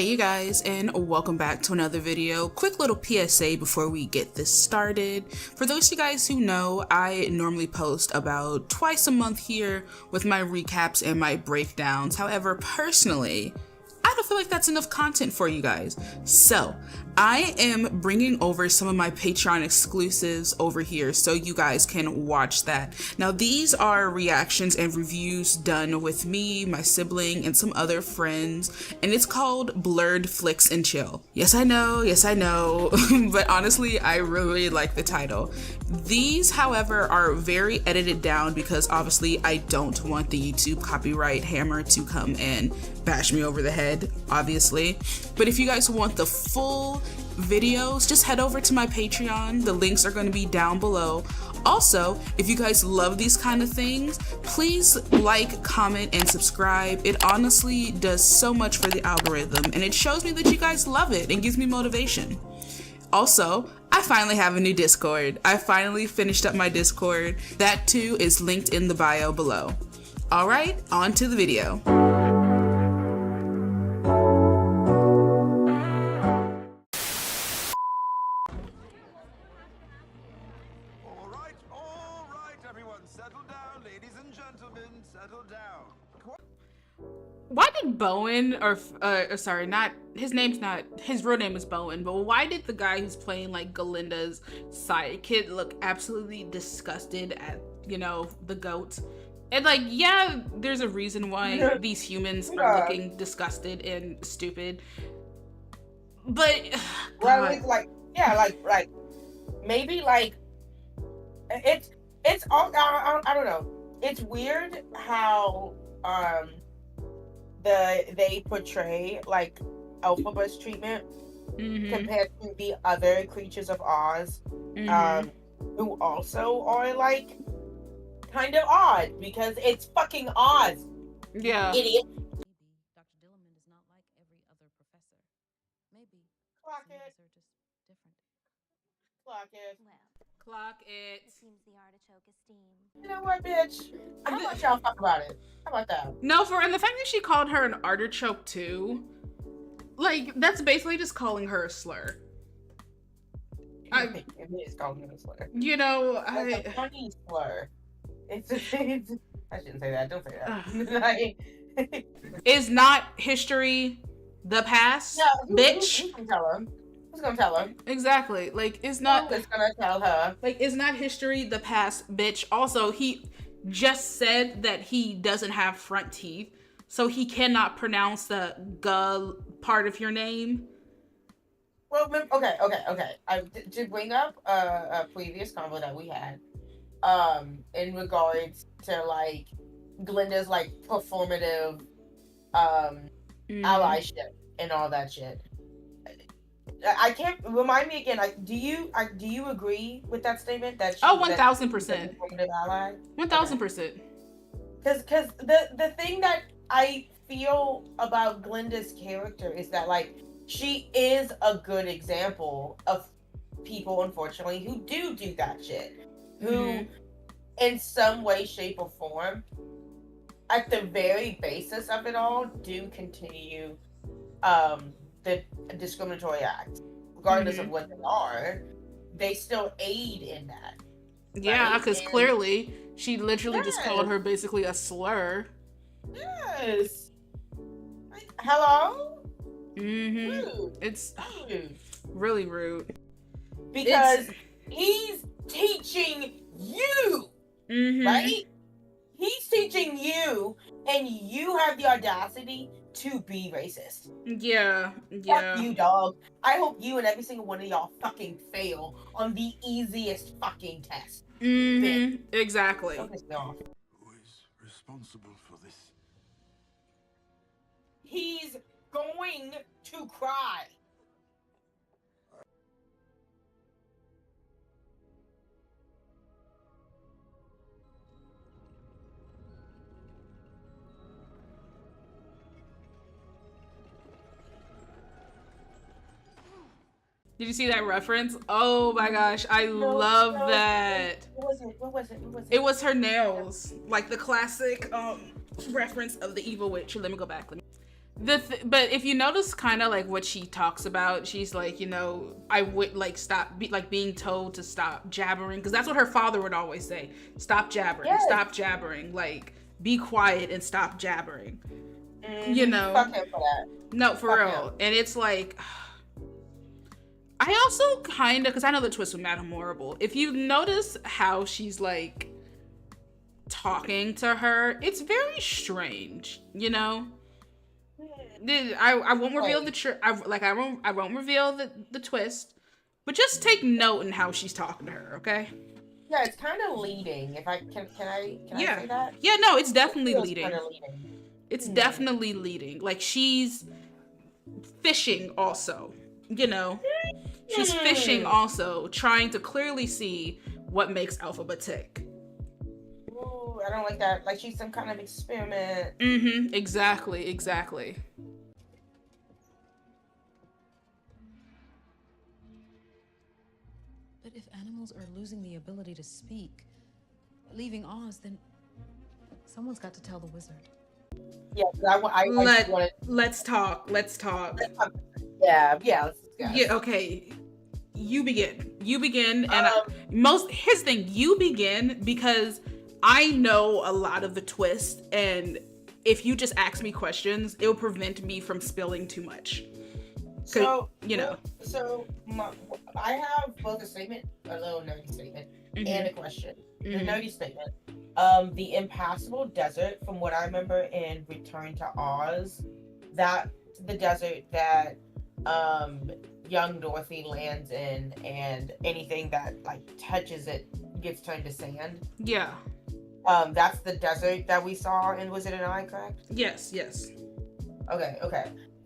Hey you guys, and welcome back to another video. Quick little PSA before we get this started. For those of you guys who know, I normally post about twice a month here with my recaps and my breakdowns. However, personally, I don't feel like that's enough content for you guys. So I am bringing over some of my Patreon exclusives over here so you guys can watch that. Now these are reactions and reviews done with me, my sibling, and some other friends, and it's called Blerdflix and Chill. Yes, I know, but honestly, I really like the title. These, however, are very edited down because obviously I don't want the YouTube copyright hammer to come and bash me over the head, obviously. But if you guys want the full videos, just head over to my Patreon. The links are going to be down below. Also, if you guys love these kind of things, please like, comment, and subscribe. It honestly does so much for the algorithm, and it shows me that you guys love it and gives me motivation. Also, I finally have a new Discord. I finally finished up my Discord. That too is linked in the bio below. Alright, on to the video. Why did Bowen, sorry, not, his real name is Bowen, but why did the guy who's playing like Glinda's sidekick look absolutely disgusted at, you know, the goat? And like, yeah, there's a reason why these humans are looking disgusted and stupid. But, well, like, maybe like, it's all, I don't know. It's weird how, they portray like Elphaba's treatment compared to the other creatures of Oz, who also are like kind of odd because it's fucking Oz. Yeah. Idiot. Dr. Dillerman is not like every other professor. Maybe Clock some of it. us are just different. Clock it. Well, Clock it. it seems the artichoke is steamed. You know what, bitch? How about y'all talk about it? How about that? No, and the fact that she called her an artichoke too, like, that's basically just calling her a slur. It is calling her a slur. You know, It's a funny slur. It's I shouldn't say that. Don't say that. Is not history the past, bitch? Who's gonna tell her? Who's gonna tell her? Exactly. Like, it's not. Who's gonna tell her? Like, is not history the past, bitch? Also, he just said that he doesn't have front teeth, so he cannot pronounce the "g" part of your name. Well, okay. To bring up a previous convo that we had, in regards to like Glinda's like performative allyship and all that shit. I can't remind me again. Like, do you agree with that statement? That 1000%. Performative ally. 1000%. Because the thing that I feel about Glinda's character is that like she is a good example of people, unfortunately, who do that shit, who in some way, shape, or form, at the very basis of it all, do continue the discriminatory acts, regardless of what they are. They still aid in that. Yeah, right? because clearly she literally just called her basically a slur. Yes. Hello. Rude. It's really rude. Because he's teaching you, right? He's teaching you, and you have the audacity to be racist. Yeah. Fuck you, dog. I hope you and every single one of y'all fucking fail on the easiest fucking test. Exactly. Don't piss me off. Who is responsible for this? He's going to cry. Did you see that reference? Oh my gosh, I love that. What was it? It was her nails, like the classic reference of the evil witch. Let me go back. But if you notice kind of like what she talks about, she's like, I would like being told to stop jabbering, because that's what her father would always say. Stop jabbering, stop jabbering, like be quiet and stop jabbering. Fuck him for that. No, for Fuck real. him. And it's like, I also kind of, because I know the twist with Madame Horrible, if you notice how she's like talking to her, it's very strange, I won't reveal I won't reveal the twist, but just take note in how she's talking to her, okay? Yeah, it's kind of leading. If I can I say that? Yeah, no, it's definitely leading. Kind of leading. It's definitely leading. Like, she's fishing also, She's fishing also, trying to clearly see what makes Elphaba tick. Ooh, I don't like that. Like, she's some kind of experiment. Exactly. But if animals are losing the ability to speak, leaving Oz, then someone's got to tell the wizard. Yeah, Let's talk. Yeah, let's discuss. Yeah, okay. You begin, and here's the thing, you begin, because I know a lot of the twist, and if you just ask me questions, it'll prevent me from spilling too much. So, I have both a statement, a little nerdy statement, and a question. The nerdy statement. The impassable desert, from what I remember in Return to Oz, that's the desert that young Dorothy lands in, and anything that like touches it gets turned to sand. Yeah. That's the desert that we saw in Wizard and I, correct? Yes. Okay.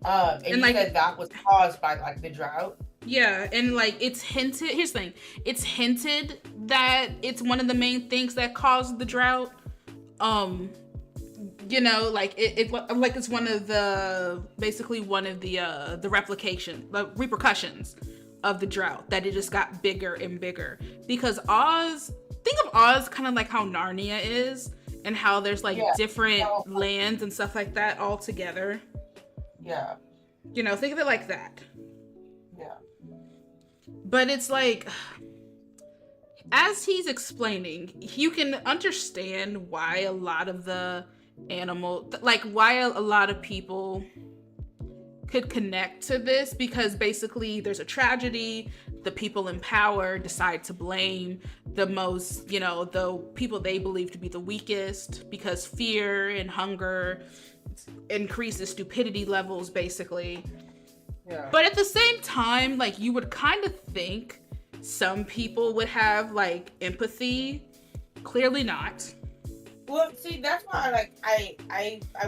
And you said that was caused by like the drought? Yeah, and like it's hinted, here's the thing, it's hinted that it's one of the main things that caused the drought. Like it's one of the repercussions of the drought, that it just got bigger and bigger. Because think of Oz kind of like how Narnia is, and how there's like different lands and stuff like that all together. Yeah. Think of it like that. Yeah. But it's like, as he's explaining, you can understand why a lot of the why a lot of people could connect to this, because basically there's a tragedy, the people in power decide to blame the most, the people they believe to be the weakest, because fear and hunger increases stupidity levels, basically. Yeah. But at the same time, like, you would kind of think some people would have like empathy. Clearly not. Well, see, that's why I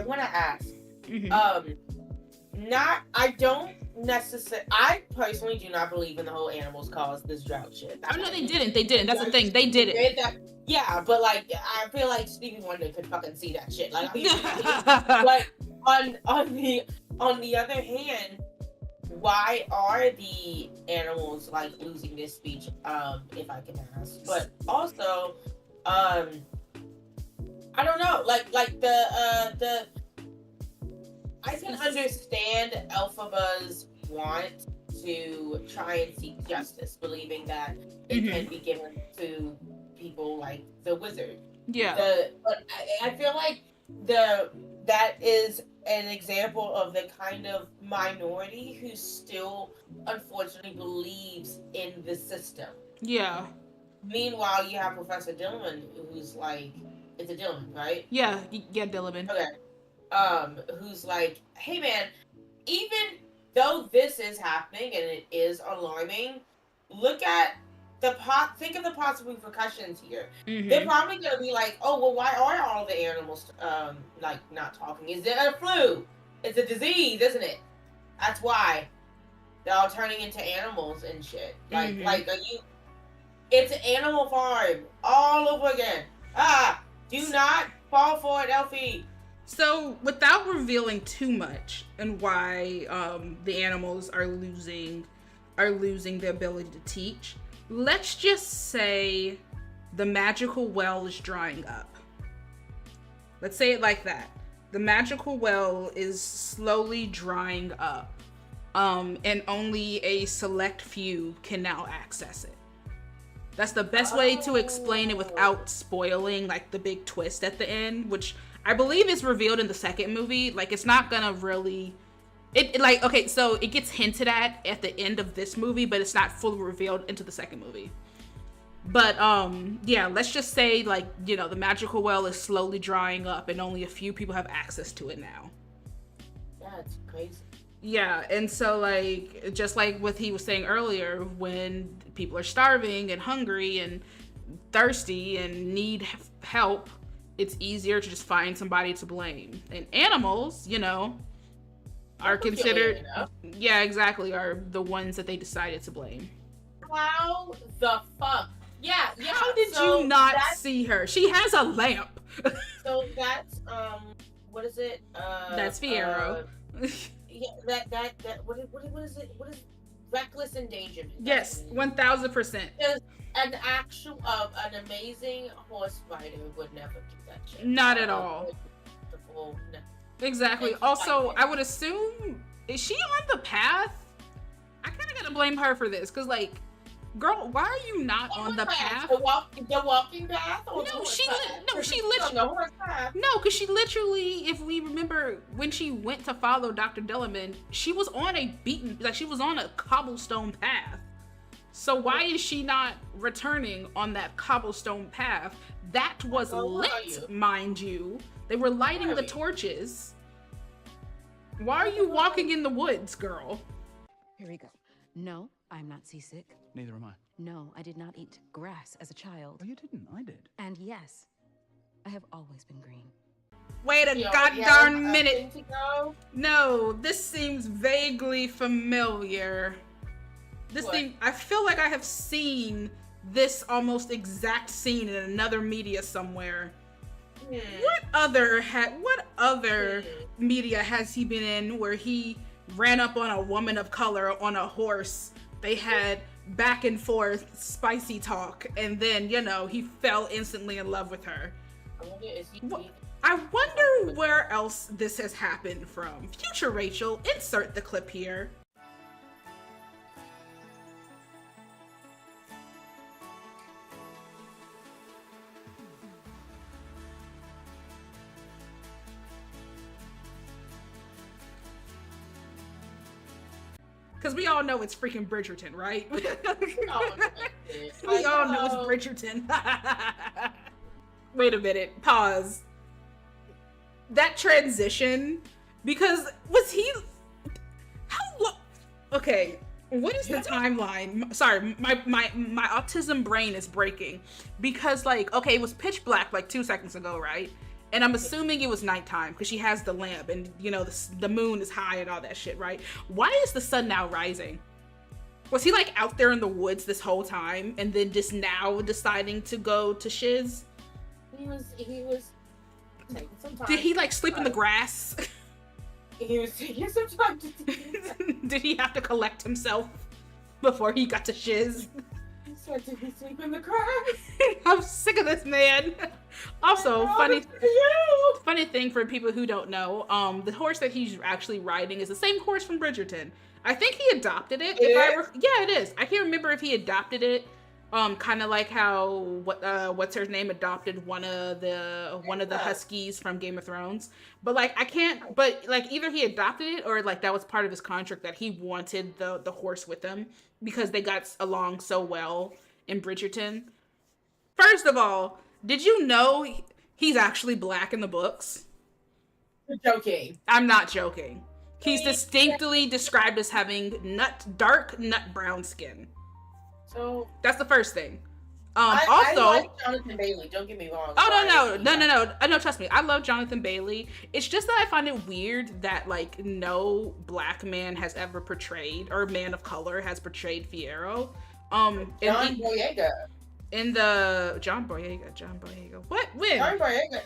want to ask. I personally do not believe in the whole animals caused this drought shit. Oh no, they didn't. That's the thing. They did it. Yeah, but like, I feel like Stevie Wonder could fucking see that shit. Like, but on the other hand, why are the animals like losing their speech? If I can ask, but also, I don't know. Like the I can understand Elphaba's want to try and seek justice, believing that it can be given to people like the wizard. Yeah. But I feel like that is an example of the kind of minority who still unfortunately believes in the system. Yeah. Meanwhile, you have Professor Dillman, who's like, it's a Dillman, right? Yeah, Dillman. Okay. Who's like, hey man, even though this is happening and it is alarming, look at think of the possible repercussions here. They're probably gonna be like, oh well, why are all the animals like not talking? Is it a flu? It's a disease, isn't it? That's why they're all turning into animals and shit. Like it's an Animal Farm all over again. Do not fall for it, Elfie. So, without revealing too much and why the animals are losing the ability to teach, let's just say the magical well is drying up. Let's say it like that. the magical well is slowly drying up. And only a select few can now access it. That's the best way to explain it without spoiling like the big twist at the end, which I believe is revealed in the second movie. Like, it's not gonna really, okay, so it gets hinted at the end of this movie, but it's not fully revealed into the second movie. But yeah, let's just say, like, you know, the magical well is slowly drying up and only a few people have access to it now. That's crazy. Yeah, and so, like, just like what he was saying earlier, when people are starving and hungry and thirsty and need help, it's easier to just find somebody to blame. And animals, you know, are considered, yeah, exactly, are the ones that they decided to blame. How the fuck? Yeah. How did you not see her? She has a lamp. So that's, what is it? That's Fiyero. Yeah, that what is it? What is reckless endangerment? Yes, 1000%. An amazing horse rider would never do that shit. Not at all. No. Exactly. Also, I would assume, is she on the path? I kind of gotta blame her for this, because, like, girl, why are you not on the path? The walking path? Because she literally, if we remember, when she went to follow Dr. Dillerman, she was on a she was on a cobblestone path. So why is she not returning on that cobblestone path? That was lit, mind you. They were lighting the torches. Why are you walking in the woods, girl? Here we go. No, I'm not seasick. Neither am I. No, I did not eat grass as a child. Oh, you didn't. I did. And yes, I have always been green. Wait a goddamn minute. No, this seems vaguely familiar. I feel like I have seen this almost exact scene in another media somewhere. What other media has he been in where he ran up on a woman of color on a horse? They had back and forth spicy talk, and then, you know, he fell instantly in love with her. I wonder where else this has happened from. Future Rachel, insert the clip here. Because we all know it's freaking Bridgerton, right? We all know it's Bridgerton. Wait a minute, pause. That transition, because was he, how long, okay, what is the timeline? Sorry, my autism brain is breaking. Because, like, okay, it was pitch black like 2 seconds ago, right? And I'm assuming it was nighttime because she has the lamp and, you know, the moon is high and all that shit, right? Why is the sun now rising? Was he, like, out there in the woods this whole time and then just now deciding to go to shiz? He was taking some time. Did he, like, sleep in the grass? He was taking some time to Did he have to collect himself before he got to shiz? Did he sleep in the grass? I'm sick of this man. Also, funny thing for people who don't know, the horse that he's actually riding is the same horse from Bridgerton. I think he adopted it. Yeah, it is. I can't remember if he adopted it. Kind of like how what's her name adopted one of the huskies from Game of Thrones. But like either he adopted it or like that was part of his contract that he wanted the horse with him because they got along so well in Bridgerton. First of all, did you know he's actually black in the books? You're joking. I'm not joking. He's distinctly described as having dark nut brown skin. So that's the first thing. I Also, like Jonathan Bailey. Don't get me wrong. Oh no! Trust me, I love Jonathan Bailey. It's just that I find it weird that like no black man has ever portrayed, or man of color has portrayed Fiyero. John Boyega. In the John Boyega. What? When? John Boyega.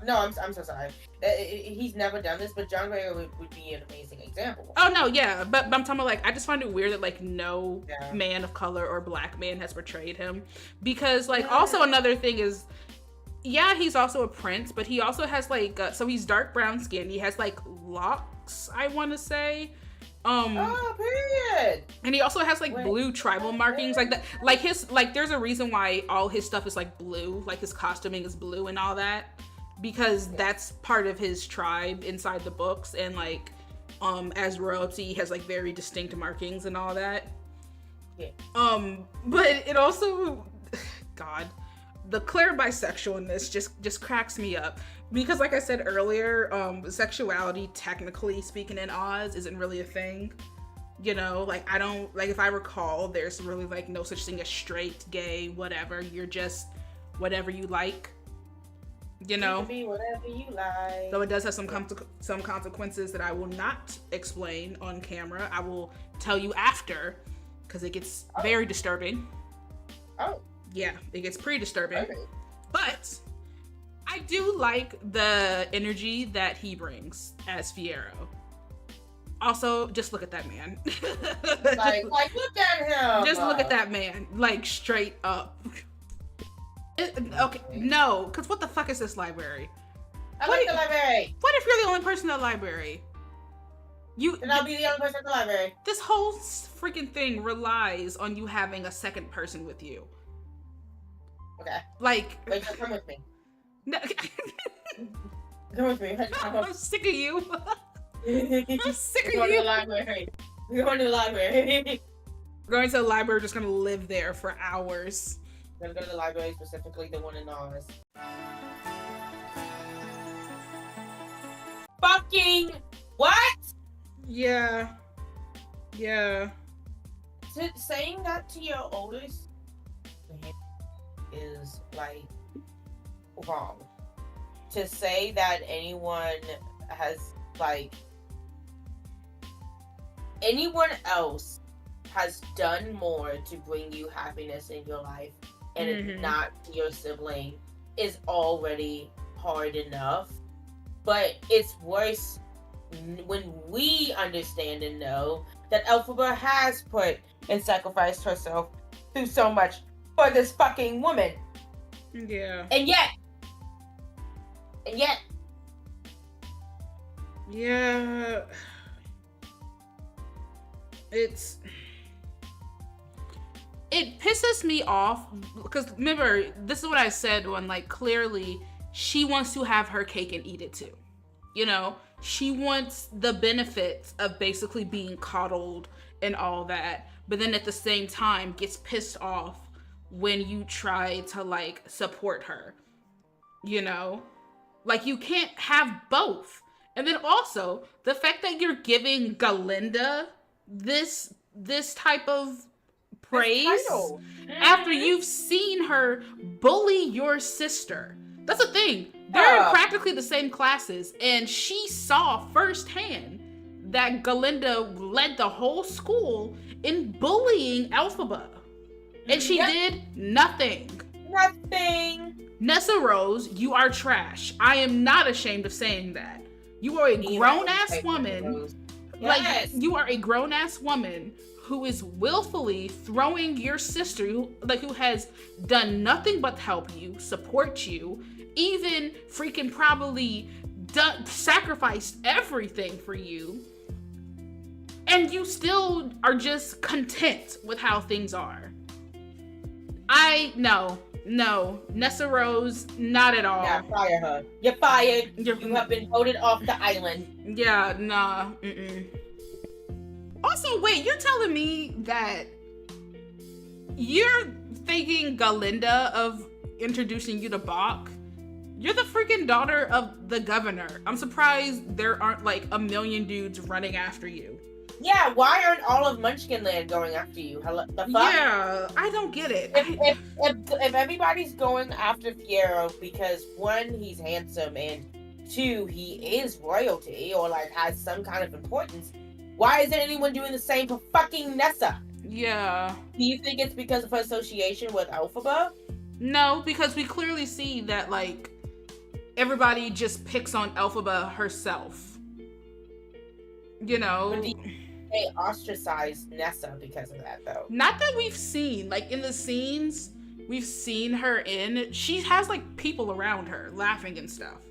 No, I'm so sorry. He's never done this, but John Boyega would be an amazing example. Oh no, yeah, but I'm talking about like I just find it weird that like no man of color or black man has portrayed him, because like also another thing is Yeah, he's also a prince, but he also has like so he's dark brown skin. He has like locks, I want to say. Oh, period. And he also has like Wait. blue tribal markings, like that. Like his like, there's a reason why all his stuff is like blue, like his costuming is blue and all that, because that's part of his tribe inside the books. And like, as royalty, he has like very distinct markings and all that. Yeah. But it also, God, the clear bisexual in this just cracks me up, because like I said earlier, sexuality, technically speaking, in Oz isn't really a thing. You know, like, I don't, like, if I recall, there's really like no such thing as straight, gay, whatever. You're just whatever you like, you know. You can be whatever you like. Though it does have some consequences that I will not explain on camera. I will tell you after, because it gets very disturbing. Oh. Yeah, it gets pretty disturbing. Okay. But I do like the energy that he brings as Fiyero. Also, just look at that man. like look at him. Just look at that man, like, straight up. Okay, no, because what the fuck is this library? I like the library. What if you're the only person in the library? And I'll be the only person in the library. This whole freaking thing relies on you having a second person with you. Okay. Like, wait, come with me. No. Come with me. I'm sick of you. I'm sick We're of going to you. the library. We're going to the library. We're going to the library, just gonna live there for hours. We're going to go to the library, specifically the one in Oz. Fucking what? Yeah. Yeah. Saying that to your oldest is like wrong. To say that anyone else has done more to bring you happiness in your life and it's not your sibling is already hard enough. But it's worse when we understand and know that Elphaba has put and sacrificed herself through so much for this fucking woman. Yeah. And yet. Yeah. It pisses me off because remember, this is what I said when, like, clearly she wants to have her cake and eat it too. You know, she wants the benefits of basically being coddled and all that, but then at the same time gets pissed off when you try to, like, support her. You know, like, you can't have both. And then also the fact that you're giving Glinda this type of praise after you've seen her bully your sister. That's the thing. They're in practically the same classes, and she saw firsthand that Glinda led the whole school in bullying Elphaba. And she did nothing. Nothing. Nessa Rose, you are trash. I am not ashamed of saying that. You are a grown-ass woman. Like, you are a grown-ass woman who is willfully throwing your sister, who has done nothing but help you, support you, even freaking probably sacrificed everything for you, and you still are just content with how things are. No, Nessa Rose, not at all. Yeah, fire her. You're fired. You have been voted off the island. Yeah, nah. Also, wait, you're telling me that you're thinking Glinda of introducing you to Bach? You're the freaking daughter of the governor. I'm surprised there aren't like a million dudes running after you. Yeah, why aren't all of Munchkinland going after you? Hello, the fuck? Yeah, I don't get it. If everybody's going after Fiyero because one, he's handsome, and two, he is royalty or like has some kind of importance, why isn't anyone doing the same for fucking Nessa? Yeah. Do you think it's because of her association with Elphaba? No, because we clearly see that like everybody just picks on Elphaba herself. You know. But they ostracized Nessa because of that, though. Not that we've seen, like in the scenes, we've seen her in, she has like people around her laughing and stuff.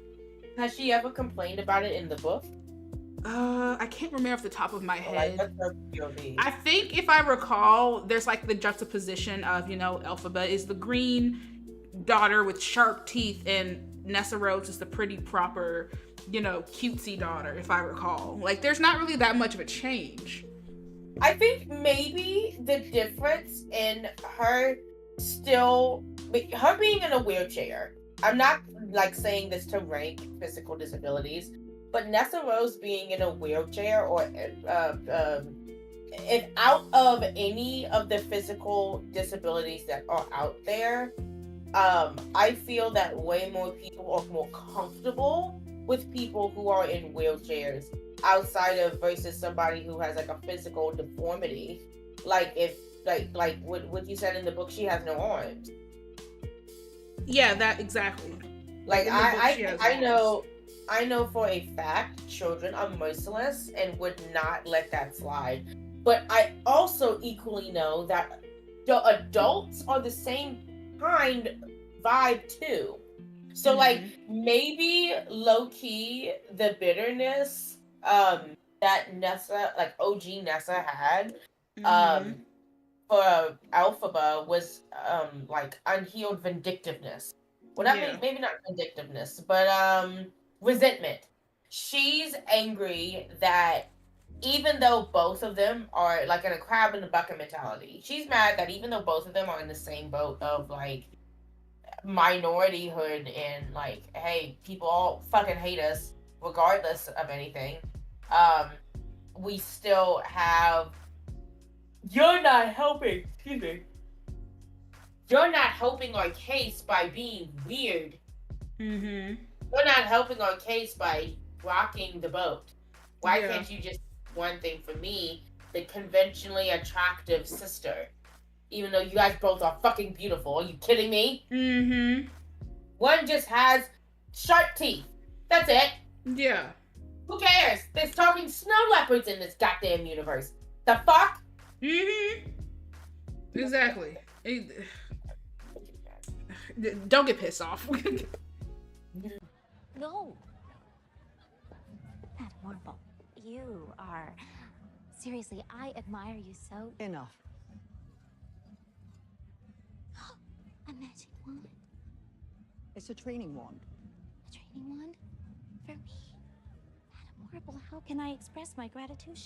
Has she ever complained about it in the book? I can't remember off the top of my head. Like, what's her POV? I think if I recall, there's like the juxtaposition of, you know, Elphaba is the green daughter with sharp teeth and Nessa Rose is the pretty proper, you know, cutesy daughter, if I recall. Like, there's not really that much of a change. I think maybe the difference in her being in a wheelchair, I'm not like saying this to rank physical disabilities, but Nessa Rose being in a wheelchair or if out of any of the physical disabilities that are out there, I feel that way more people are more comfortable with people who are in wheelchairs outside of versus somebody who has like a physical deformity. Like if like what you said in the book, she has no arms. Yeah, that exactly. Like I know for a fact children are merciless and would not let that slide. But I also equally know that the adults are the same kind vibe too. So like maybe low key the bitterness that Nessa, like OG Nessa had for Elphaba was like unhealed vindictiveness. Well, not maybe not vindictiveness, but resentment. She's angry that even though both of them are like in a crab in the bucket mentality, she's mad that even though both of them are in the same boat of like minorityhood and like, hey, people all fucking hate us regardless of anything, we still have you're not helping our case by being weird. You're not helping our case by rocking the boat. Why can't you just do one thing for me, the conventionally attractive sister? Even though you guys both are fucking beautiful. Are you kidding me? One just has sharp teeth. That's it. Yeah. Who cares? There's talking snow leopards in this goddamn universe. The fuck? Exactly. Don't get pissed off. No. Adorable. You are... Seriously, I admire you so... Enough. A magic wand. It's a training wand. A training wand? For me? Adorable, how can I express my gratitude?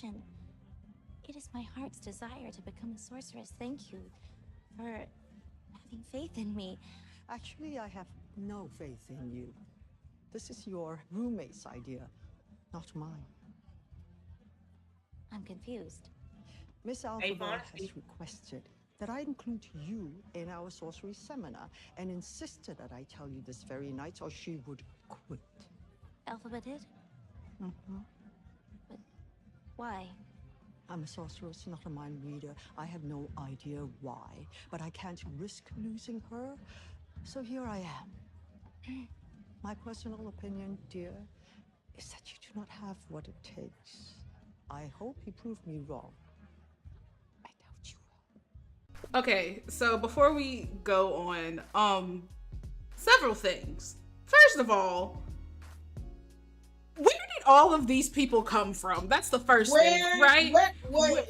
It is my heart's desire to become a sorceress. Thank you for having faith in me. Actually, I have no faith in you. This is your roommate's idea, not mine. I'm confused. Miss Elphaba has requested that I include you in our sorcery seminar and insisted that I tell you this very night or she would quit. Elphaba did? But why? I'm a sorceress, not a mind reader. I have no idea why, but I can't risk losing her. So here I am. My personal opinion, dear, is that you do not have what it takes. I hope you prove me wrong. I doubt you will. Okay, so before we go on, several things. First of all, where did all of these people come from? That's the first thing, right? Where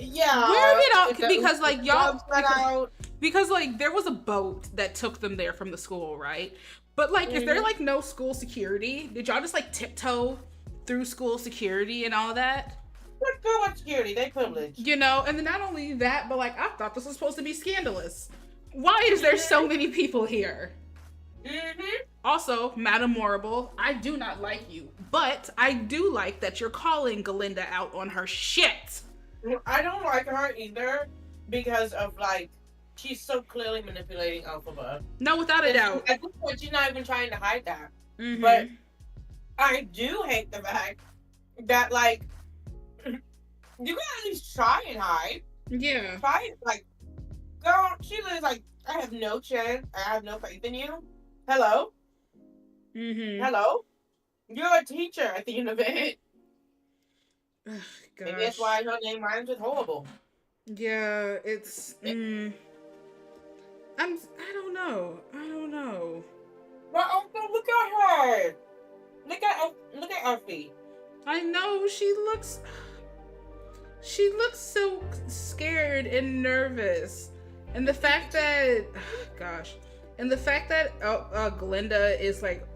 did all, because like y'all, because like there was a boat that took them there from the school, right? But like, is there like no school security? Did y'all just like tiptoe through school security and all that? What security? They privileged. You know, and then not only that, but like I thought this was supposed to be scandalous. Why is there so many people here? Also, Madame Morrible, I do not like you, but I do like that you're calling Glinda out on her shit. I don't like her either because of like she's so clearly manipulating Elphaba. No, without a doubt. At this point, she's not even trying to hide that. But I do hate the fact that like you can at least try and hide. Yeah. Try it, like, girl. She lives like I have no chance. I have no faith in you. Hello. Hello. You're a teacher at the end of it. Maybe that's why her name rhymes with horrible. Yeah, it's I don't know. I don't know. But also, look at her. Look at Elfie. I know she looks so scared and nervous. And the fact that gosh, and the fact that Glinda is like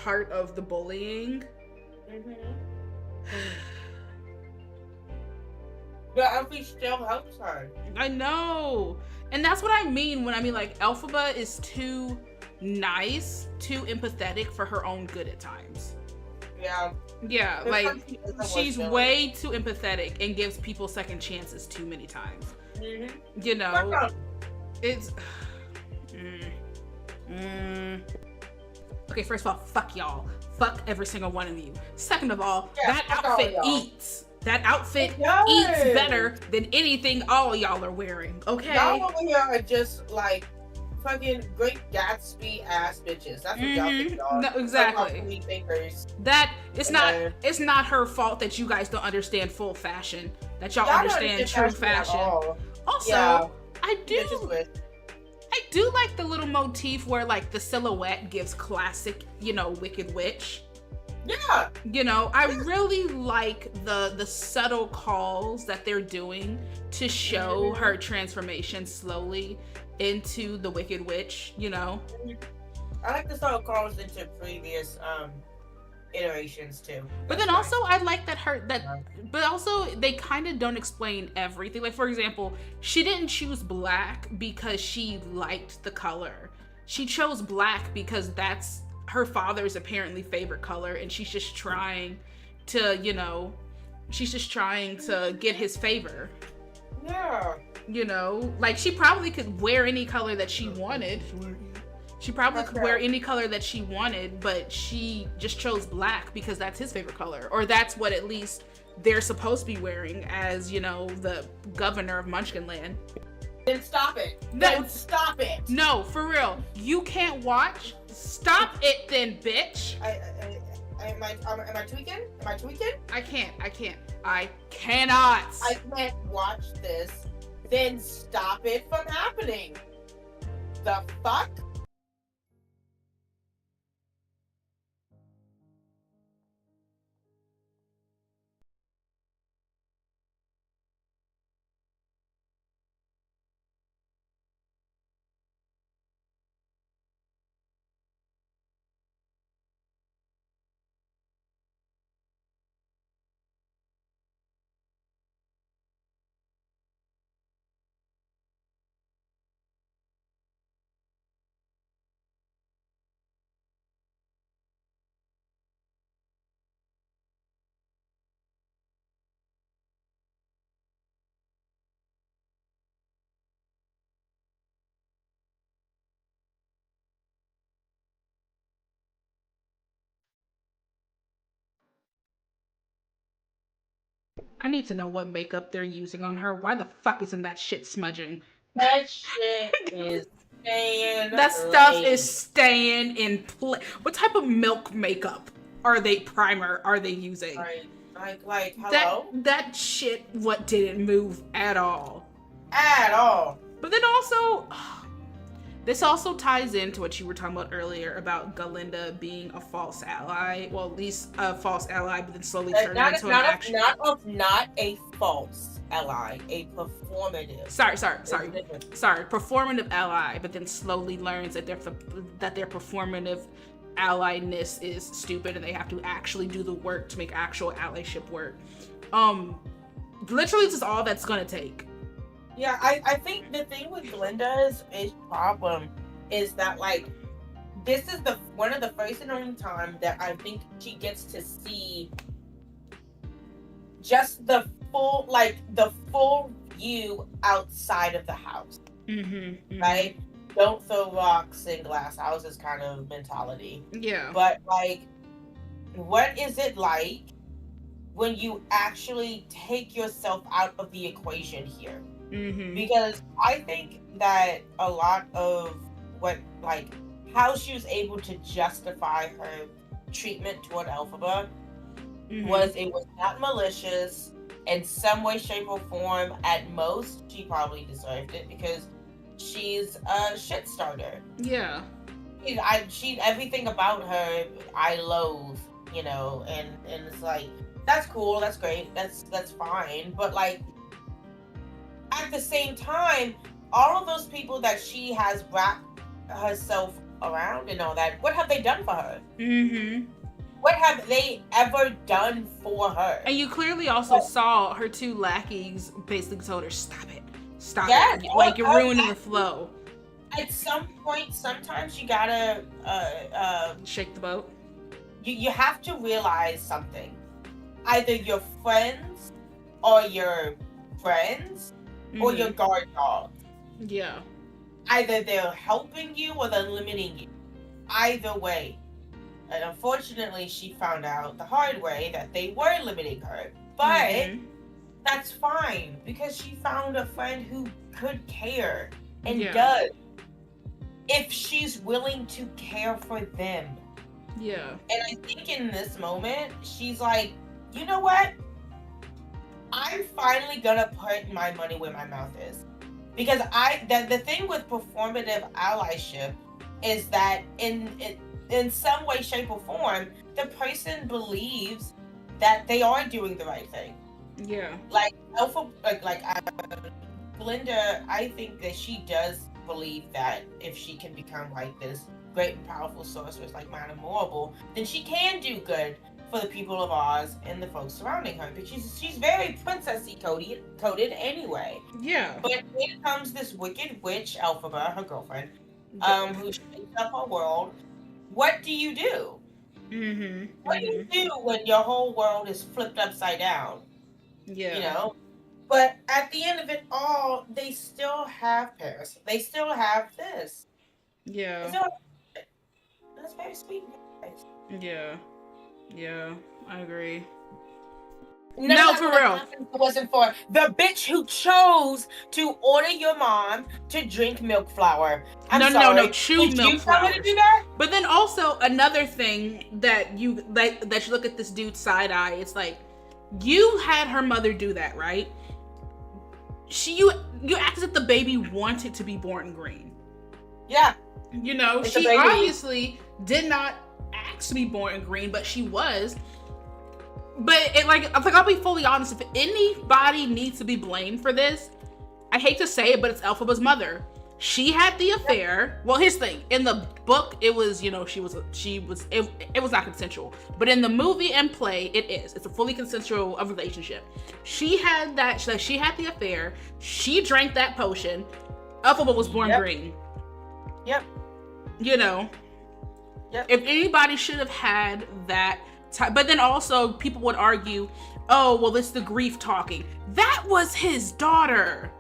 part of the bullying. But Elfie still helps her. I know. And that's what I mean when I mean like Elphaba is too nice, too empathetic for her own good at times. Yeah. Yeah, like she's way too empathetic and gives people second chances too many times. You know, it's okay. First of all, fuck y'all. Fuck every single one of you. Second of all, that outfit eats. That outfit eats better than anything all y'all are wearing. Okay. Y'all over here are just like fucking Great Gatsby ass bitches. That's what y'all think y'all. No, exactly. That it's not her fault that you guys don't understand full fashion. That y'all understand true fashion. Also, I do like the little motif where like the silhouette gives classic, you know, Wicked Witch. Yeah. You know, I really like the subtle calls that they're doing to show her transformation slowly into the Wicked Witch, you know. I like the subtle calls into previous iterations too. But then also I like that but also they kind of don't explain everything. Like for example, she didn't choose black because she liked the color. She chose black because that's her father's apparently favorite color, and she's just trying to, you know, get his favor. Yeah. You know, like she probably could wear any color that she wanted. She probably could wear any color that she wanted, but she just chose black because that's his favorite color, or that's what at least they're supposed to be wearing as, you know, the governor of Munchkinland. Then stop it. Then stop it. No, for real. You can't watch. Stop it then, bitch. Am I tweaking? Am I tweaking? I cannot. I can't watch this. Then stop it from happening. The fuck? I need to know what makeup they're using on her. Why the fuck isn't that shit smudging? That shit is staying. That stuff is staying in place. What type of milk makeup primer are they using? Like hello? That shit didn't move at all. At all. But then also, this also ties into what you were talking about earlier about Glinda being a false ally. Well, at least a false ally, but then slowly turning into an actual. Not a false ally, a performative. Sorry. Performative ally, but then slowly learns that their performative alliedness is stupid and they have to actually do the work to make actual allyship work. Literally, this is all that's gonna take. Yeah, I think the thing with Glinda's problem is that like this is one of the first and only time that I think she gets to see just the full view outside of the house. Right? Don't throw rocks in glass houses kind of mentality. Yeah. But like, what is it like when you actually take yourself out of the equation here? Because I think that a lot of how she was able to justify her treatment toward Elphaba was it was not malicious in some way, shape, or form. At most, she probably deserved it because she's a shit starter. Yeah. She everything about her I loathe, you know, and it's like that's cool, that's great, that's fine, but like at the same time, all of those people that she has wrapped herself around and all that, what have they done for her? Mm-hmm. What have they ever done for her? And you clearly also saw her two lackeys basically told her, stop it. Yes, Like, you're ruining the flow. At some point, sometimes you gotta shake the boat. You have to realize something. Either your friends or your friends or your guard dogs. Yeah. Either they're helping you or they're limiting you. Either way. And unfortunately, she found out the hard way that they were limiting her. But that's fine because she found a friend who could care and does. If she's willing to care for them. Yeah. And I think in this moment, she's like, you know what? I'm finally gonna put my money where my mouth is. Because the thing with performative allyship is that in some way, shape, or form, the person believes that they are doing the right thing. Yeah. Like Glinda, I think that she does believe that if she can become like this great and powerful sorceress like Madame Morrible, then she can do good for the people of Oz and the folks surrounding her. Because she's very princessy coded anyway. Yeah. But here comes this wicked witch, Elphaba, her girlfriend, who shakes up her world. What do you do? What do you do when your whole world is flipped upside down? Yeah. You know? But at the end of it all, they still have Paris. They still have this. Yeah. That's very sweet, guys. Yeah. Yeah. I agree. No, for real. It wasn't for the bitch who chose to order your mom to drink milk flour. No, chew Did milk you flour. tell her to do that? But then also another thing that you look at this dude's side eye. It's like, you had her mother do that, right? You act as if the baby wanted to be born green. Yeah. You know, it's she obviously did not ask to be born green, but she was. But I'll be fully honest. If anybody needs to be blamed for this, I hate to say it, but it's Elphaba's mother. She had the affair. Well, here's the thing. In the book, it was, it was not consensual. But in the movie and play, it is. It's a fully consensual relationship. She had the affair. She drank that potion. Elphaba was born green. Yep. You know. Yep. If anybody should have had that. But then also people would argue, oh, well, it's the grief talking. That was his daughter.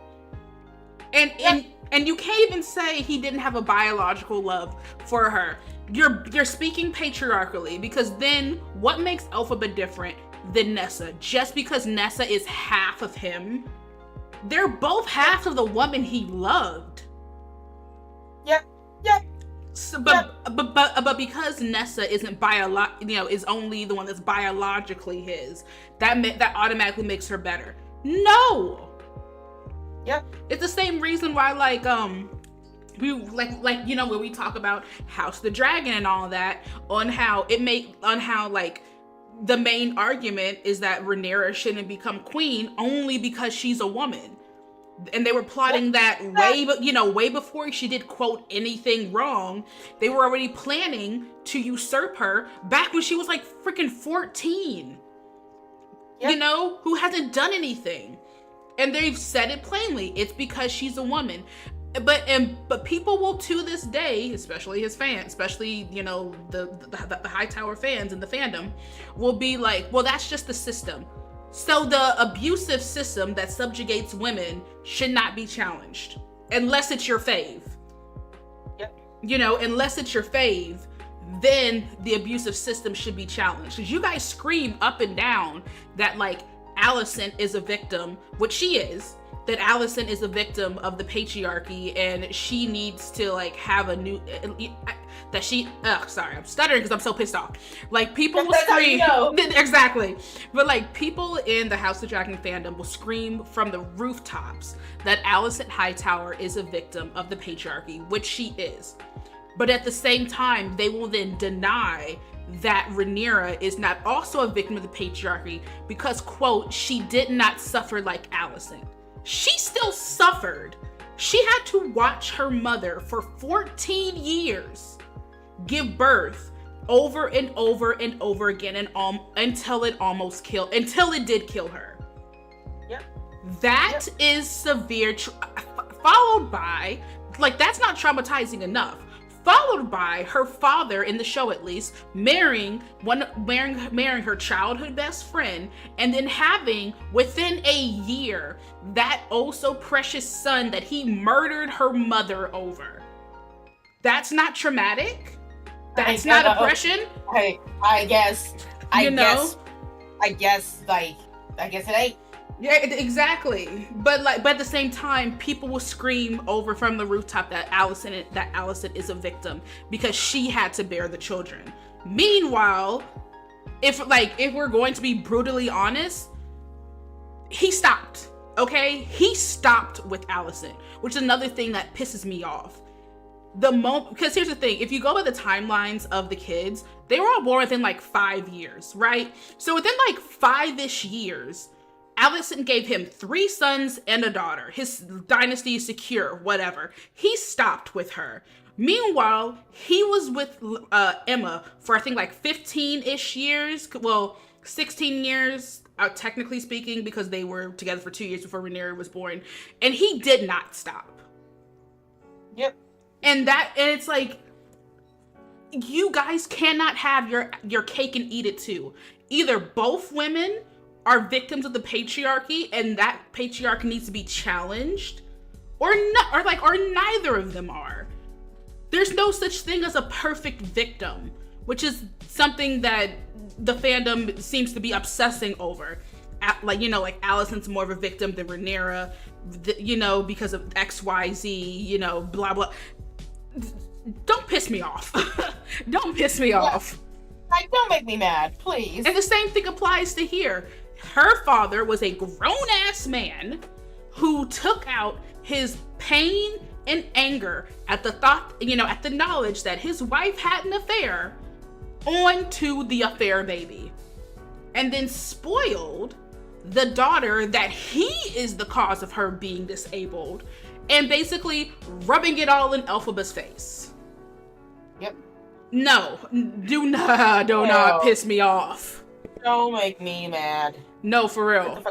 And you can't even say he didn't have a biological love for her. You're speaking patriarchally, because then what makes Elphaba different than Nessa? Just because Nessa is half of him, they're both half of the woman he loved. Yep. So, but because Nessa isn't is only the one that's biologically his, that automatically makes her better. No. Yep. It's the same reason why where we talk about House of the Dragon and all that, on how the main argument is that Rhaenyra shouldn't become queen only because she's a woman. And they were plotting that way before she did, quote, anything wrong. They were already planning to usurp her back when she was like freaking 14. Yep. Who hasn't done anything. And they've said it plainly. It's because she's a woman. But people will, to this day, especially his fans, especially, the Hightower fans and the fandom, will be like, well, that's just the system. So the abusive system that subjugates women should not be challenged. Unless it's your fave. Yep. Unless it's your fave, then the abusive system should be challenged. Because you guys scream up and down that, Alicent is a victim, which she is. that Allison is a victim of the patriarchy and she needs to like have a new that she sorry, I'm stuttering because I'm so pissed off. Like people will scream exactly. But like people in the House of Dragon fandom will scream from the rooftops that Alicent Hightower is a victim of the patriarchy, which she is. But at the same time, they will then deny that Rhaenyra is not also a victim of the patriarchy because, quote, she did not suffer like Alicent. She still suffered. She had to watch her mother for 14 years give birth over and over and over again and until it did kill her. Yep. That is severe, followed by, like, that's not traumatizing enough. Followed by her father, in the show at least, marrying her childhood best friend, and then having, within a year, that oh so precious son that he murdered her mother over. That's not traumatic? That's not oppression? I guess it ain't. Yeah, exactly. But at the same time, people will scream over from the rooftop that Alicent is a victim because she had to bear the children. Meanwhile, if we're going to be brutally honest, he stopped. Okay? He stopped with Alicent, which is another thing that pisses me off. Because here's the thing, if you go by the timelines of the kids, they were all born within like 5 years, right? So within like 5-ish years, Alicent gave him 3 sons and a daughter. His dynasty is secure, whatever. He stopped with her. Meanwhile, he was with Emma for I think like 15-ish years. Well, 16 years, technically speaking, because they were together for 2 years before Rhaenyra was born. And he did not stop. Yep. And it's like, you guys cannot have your cake and eat it too. Either both women are victims of the patriarchy and that patriarchy needs to be challenged, or neither of them are. There's no such thing as a perfect victim, which is something that the fandom seems to be obsessing over. Like Alicent's more of a victim than Rhaenyra, because of XYZ, blah blah. Don't piss me off. Don't piss me off. Like, don't make me mad, please. And the same thing applies to here. Her father was a grown-ass man who took out his pain and anger at the thought, at the knowledge that his wife had an affair onto the affair baby. And then spoiled the daughter that he is the cause of her being disabled and basically rubbing it all in Elphaba's face. Yep. No, do not piss me off. Don't make me mad. No, for real.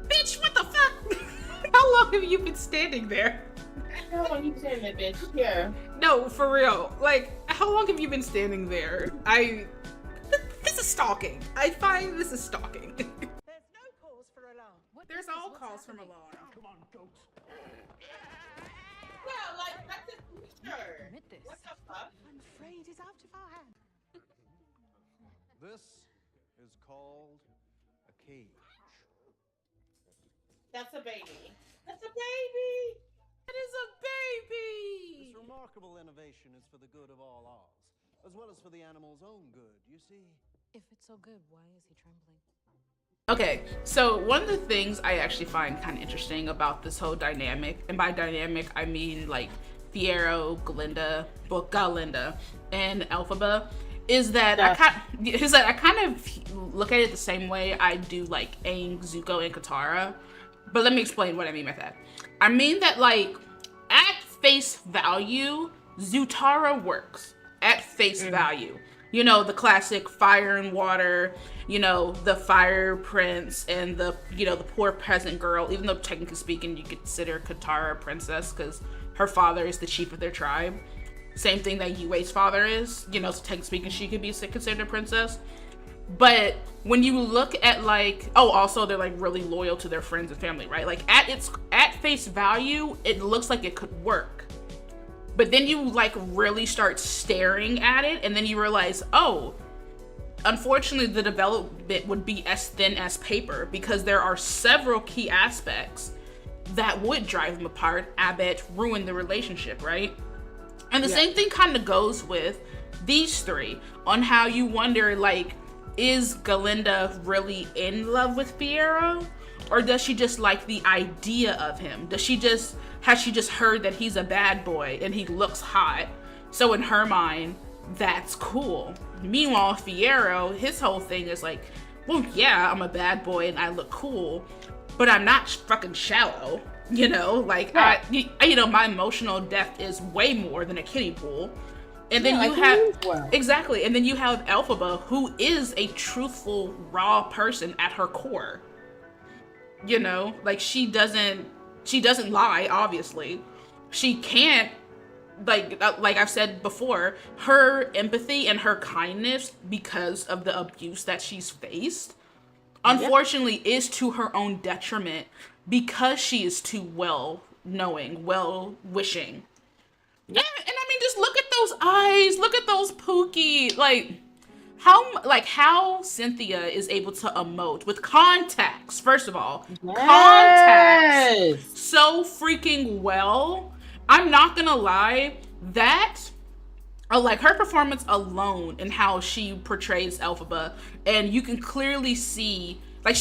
Bitch, what the fuck? How long have you been standing there? How long you standing there, bitch? Here. No, for real. Like, how long have you been standing there? This is stalking. I find this is stalking. There's no cause for alarm. There's all calls from alarm. Come on, goats. Yeah, like, that's a picture. What the fuck? I'm afraid it's out of our hand. This is called a cage. That's a baby. That's a baby. That is a baby. This remarkable innovation is for the good of all ours, as well as for the animal's own good, you see. If it's so good, why is he trembling? Okay, so one of the things I actually find kind of interesting about this whole dynamic, and by dynamic I mean like Fiyero, Glinda, and Elphaba, is that I kind of look at it the same way I do like Aang, Zuko, and Katara. But let me explain what I mean by that. I mean that, like, at face value, Zutara works. At face value. You know, the classic fire and water, you know, the fire prince and the, you know, the poor peasant girl, even though technically speaking, you could consider Katara a princess because her father is the chief of their tribe. Same thing that Yue's father is, you know, so technically speaking, she could be considered a princess. But when you look at, like, oh, also they're, like, really loyal to their friends and family, right? Like, at face value, it looks like it could work. But then you, like, really start staring at it, and then you realize, oh, unfortunately, the development would be as thin as paper because there are several key aspects that would drive them apart, I bet, ruin the relationship, right? And the same thing kind of goes with these three on how you wonder, like, is Glinda really in love with Fiyero? Or does she just like the idea of him? Has she just heard that he's a bad boy and he looks hot? So in her mind, that's cool. Meanwhile, Fiyero, his whole thing is like, well, yeah, I'm a bad boy and I look cool, but I'm not fucking shallow. You know, like, you know, my emotional depth is way more than a kiddie pool. And then you have, exactly, and then you have Elphaba, who is a truthful, raw person at her core. You know, like, she doesn't lie, obviously. She can't, like I've said before, her empathy and her kindness, because of the abuse that she's faced, unfortunately, is to her own detriment because she is too well-knowing, well-wishing. Yeah, and I mean, just look at those eyes, look at those Pookie, how Cynthia is able to emote with contacts, first of all. Contacts so freaking well. I'm not gonna lie, that, like, her performance alone and how she portrays Elphaba, and you can clearly see, like,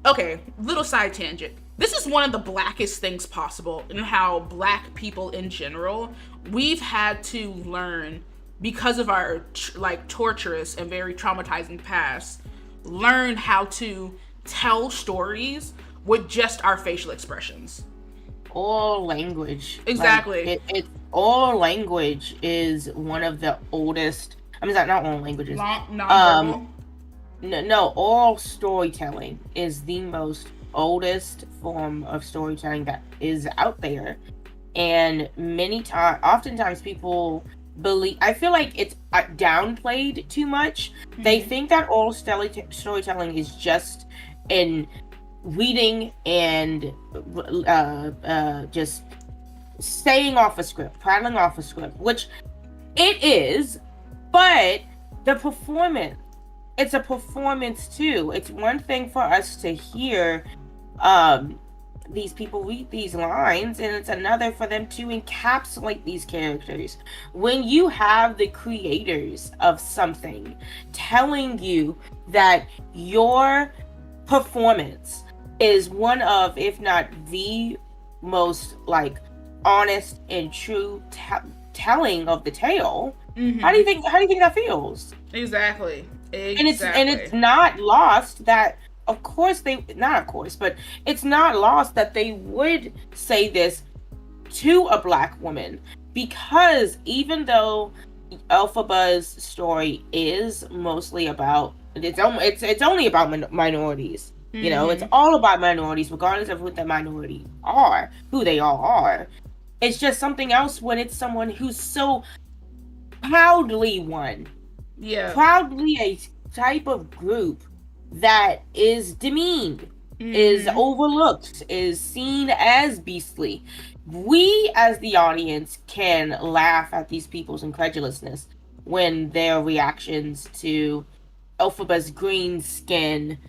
okay, little side tangent. This is one of the blackest things possible in how black people in general, we've had to learn, because of our, like, torturous and very traumatizing past, learn how to tell stories with just our facial expressions. All language. Exactly. Like, all language is one of the oldest, I mean, not all languages. Non-verbal. No, oral storytelling is the most oldest form of storytelling that is out there. And oftentimes people believe, I feel like it's downplayed too much. Mm-hmm. They think that oral storytelling is just in reading and just saying off a script, prattling off a script, which it is, but the performance, it's a performance too. It's one thing for us to hear these people read these lines, and it's another for them to encapsulate these characters. When you have the creators of something telling you that your performance is one of, if not the most, like, honest and true telling of the tale, mm-hmm. How do you think that feels? Exactly. And it's not lost that, of course, but it's not lost that they would say this to a black woman, because even though Elphaba's story is mostly about, it's only about minorities. Mm-hmm. You know, it's all about minorities, regardless of who the minority are, who they all are. It's just something else when it's someone who's so proudly one. Yeah. Proudly a type of group that is demeaned, is overlooked, is seen as beastly. We, as the audience, can laugh at these people's incredulousness when their reactions to Elphaba's green skin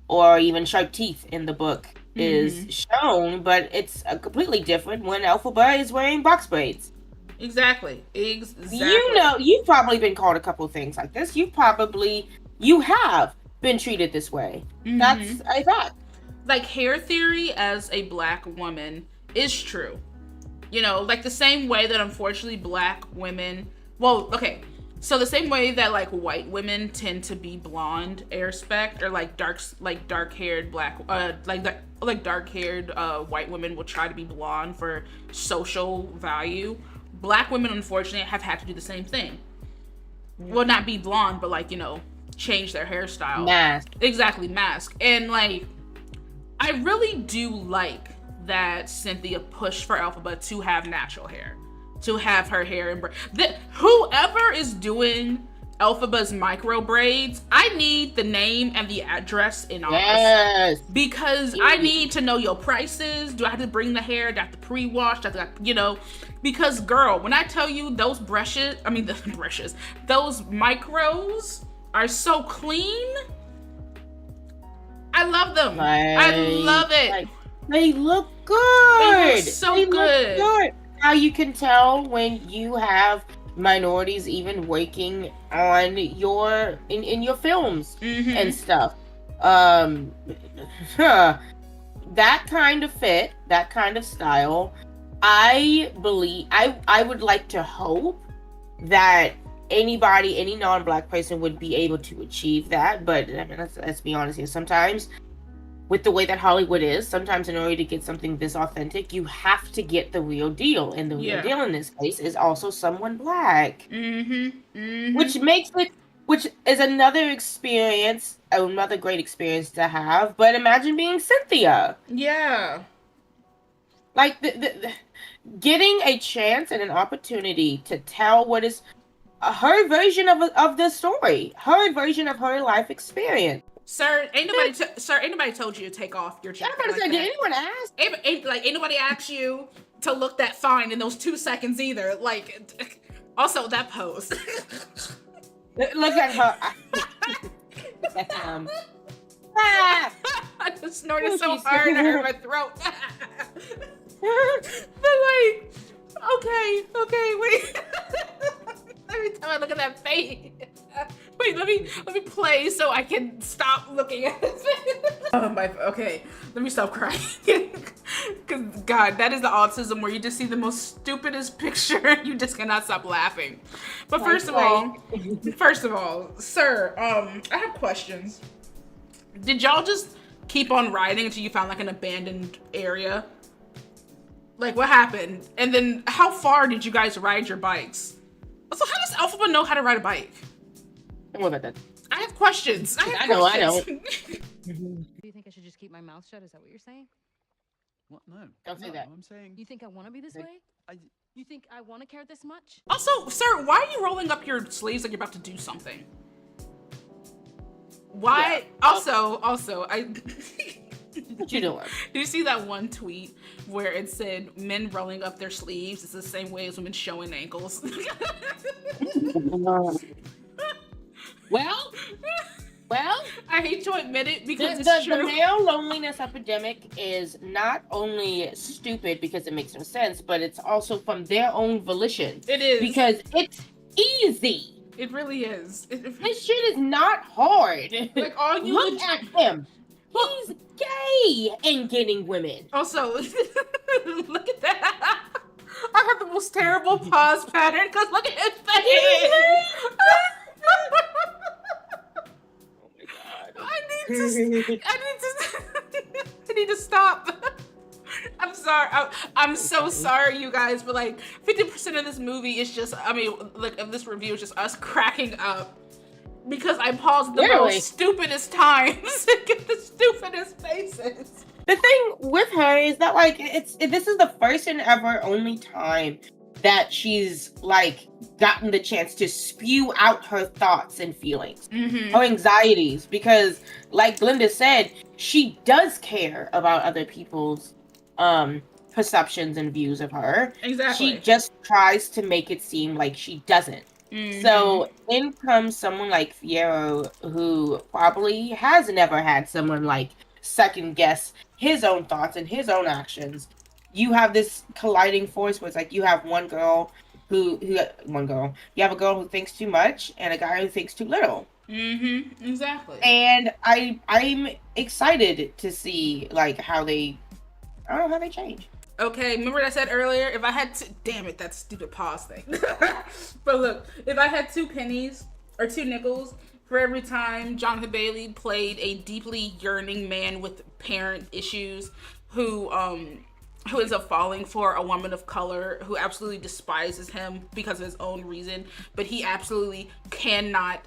or even sharp teeth in the book is shown, but it's completely different when Elphaba is wearing box braids. Exactly. You know, you've probably been called a couple of things like this. You have been treated this way. That's a fact. Like, hair theory as a black woman is true. You know, like the same way that unfortunately black women, well, okay, So the same way that like white women tend to be blonde, airspect, or like dark-haired black, dark-haired white women will try to be blonde for social value. Black women, unfortunately, have had to do the same thing. Well, not be blonde, but like, you know, change their hairstyle. Mask. Exactly, mask. And like, I really do like that Cynthia pushed for Elphaba to have natural hair, to have her hair in whoever is doing Elphaba's micro braids, I need the name and the address in office. Yes. Because I need to know your prices. Do I have to bring the hair? Do I have to pre-wash? Do I have to, you know, because girl, when I tell you those brushes, those micros are so clean. I love them. I love it. Like, they look good. They look so good. Look good. How you can tell when you have minorities even working on your in your films and stuff. That kind of fit, that kind of style, I believe I would like to hope that any non-black person would be able to achieve that. But I mean, let's be honest here. Sometimes with the way that Hollywood is, sometimes in order to get something this authentic, you have to get the real deal. And the real deal in this case is also someone black. Which is another experience, another great experience to have. But imagine being Cynthia. Yeah. Like, the getting a chance and an opportunity to tell what is her version of the story. Her version of her life experience. Sir, ain't nobody told you to take off your jacket. I'm about to say, did anyone ask? Ain't nobody asked you to look that fine in those 2 seconds either. Like, also that pose. Look at her. I just snorted so hard I hurt my throat. But like, okay, wait. Every time I look at that face. Wait, let me play so I can stop looking at his face. Okay, let me stop crying. Cause God, that is the autism where you just see the most stupidest picture and you just cannot stop laughing. But first of all, sir, I have questions. Did y'all just keep on riding until you found like an abandoned area? Like, what happened? And then how far did you guys ride your bikes? Also, how does Elphaba know how to ride a bike? Don't worry about that. I have questions. I know. Do you think I should just keep my mouth shut? Is that what you're saying? What? No. Don't say that. I'm saying... You think I want to be this way? You think I want to care this much? Also, sir, why are you rolling up your sleeves like you're about to do something? Why? Yeah. Also, What you doing? Do you see that one tweet where it said men rolling up their sleeves is the same way as women showing ankles? Well, I hate to admit it because it's true. The male loneliness epidemic is not only stupid because it makes no sense, but it's also from their own volition. It is. Because it's easy. It really is. This shit is not hard. Like, all you look at him. He's gay and getting women. Also, look at that. I have the most terrible pause pattern because look at his face. I need to stop. I'm sorry. I'm so sorry, you guys, but like 50% of this movie is just, of this review is just us cracking up because I paused the most stupidest times to get the stupidest faces. The thing with her is that like this is the first and ever only time that she's like gotten the chance to spew out her thoughts and feelings, her anxieties, because like Glinda said, she does care about other people's perceptions and views of her. Exactly. She just tries to make it seem like she doesn't. So in comes someone like Fierro, who probably has never had someone like second guess his own thoughts and his own actions. You have this colliding force where it's like you have you have a girl who thinks too much and a guy who thinks too little. Exactly. And I'm excited to see like how they change. Okay, remember what I said earlier? If I had damn it, that stupid pause thing. But look, if I had 2 pennies or 2 nickels for every time Jonathan Bailey played a deeply yearning man with parent issues who ends up falling for a woman of color who absolutely despises him because of his own reason, but he absolutely cannot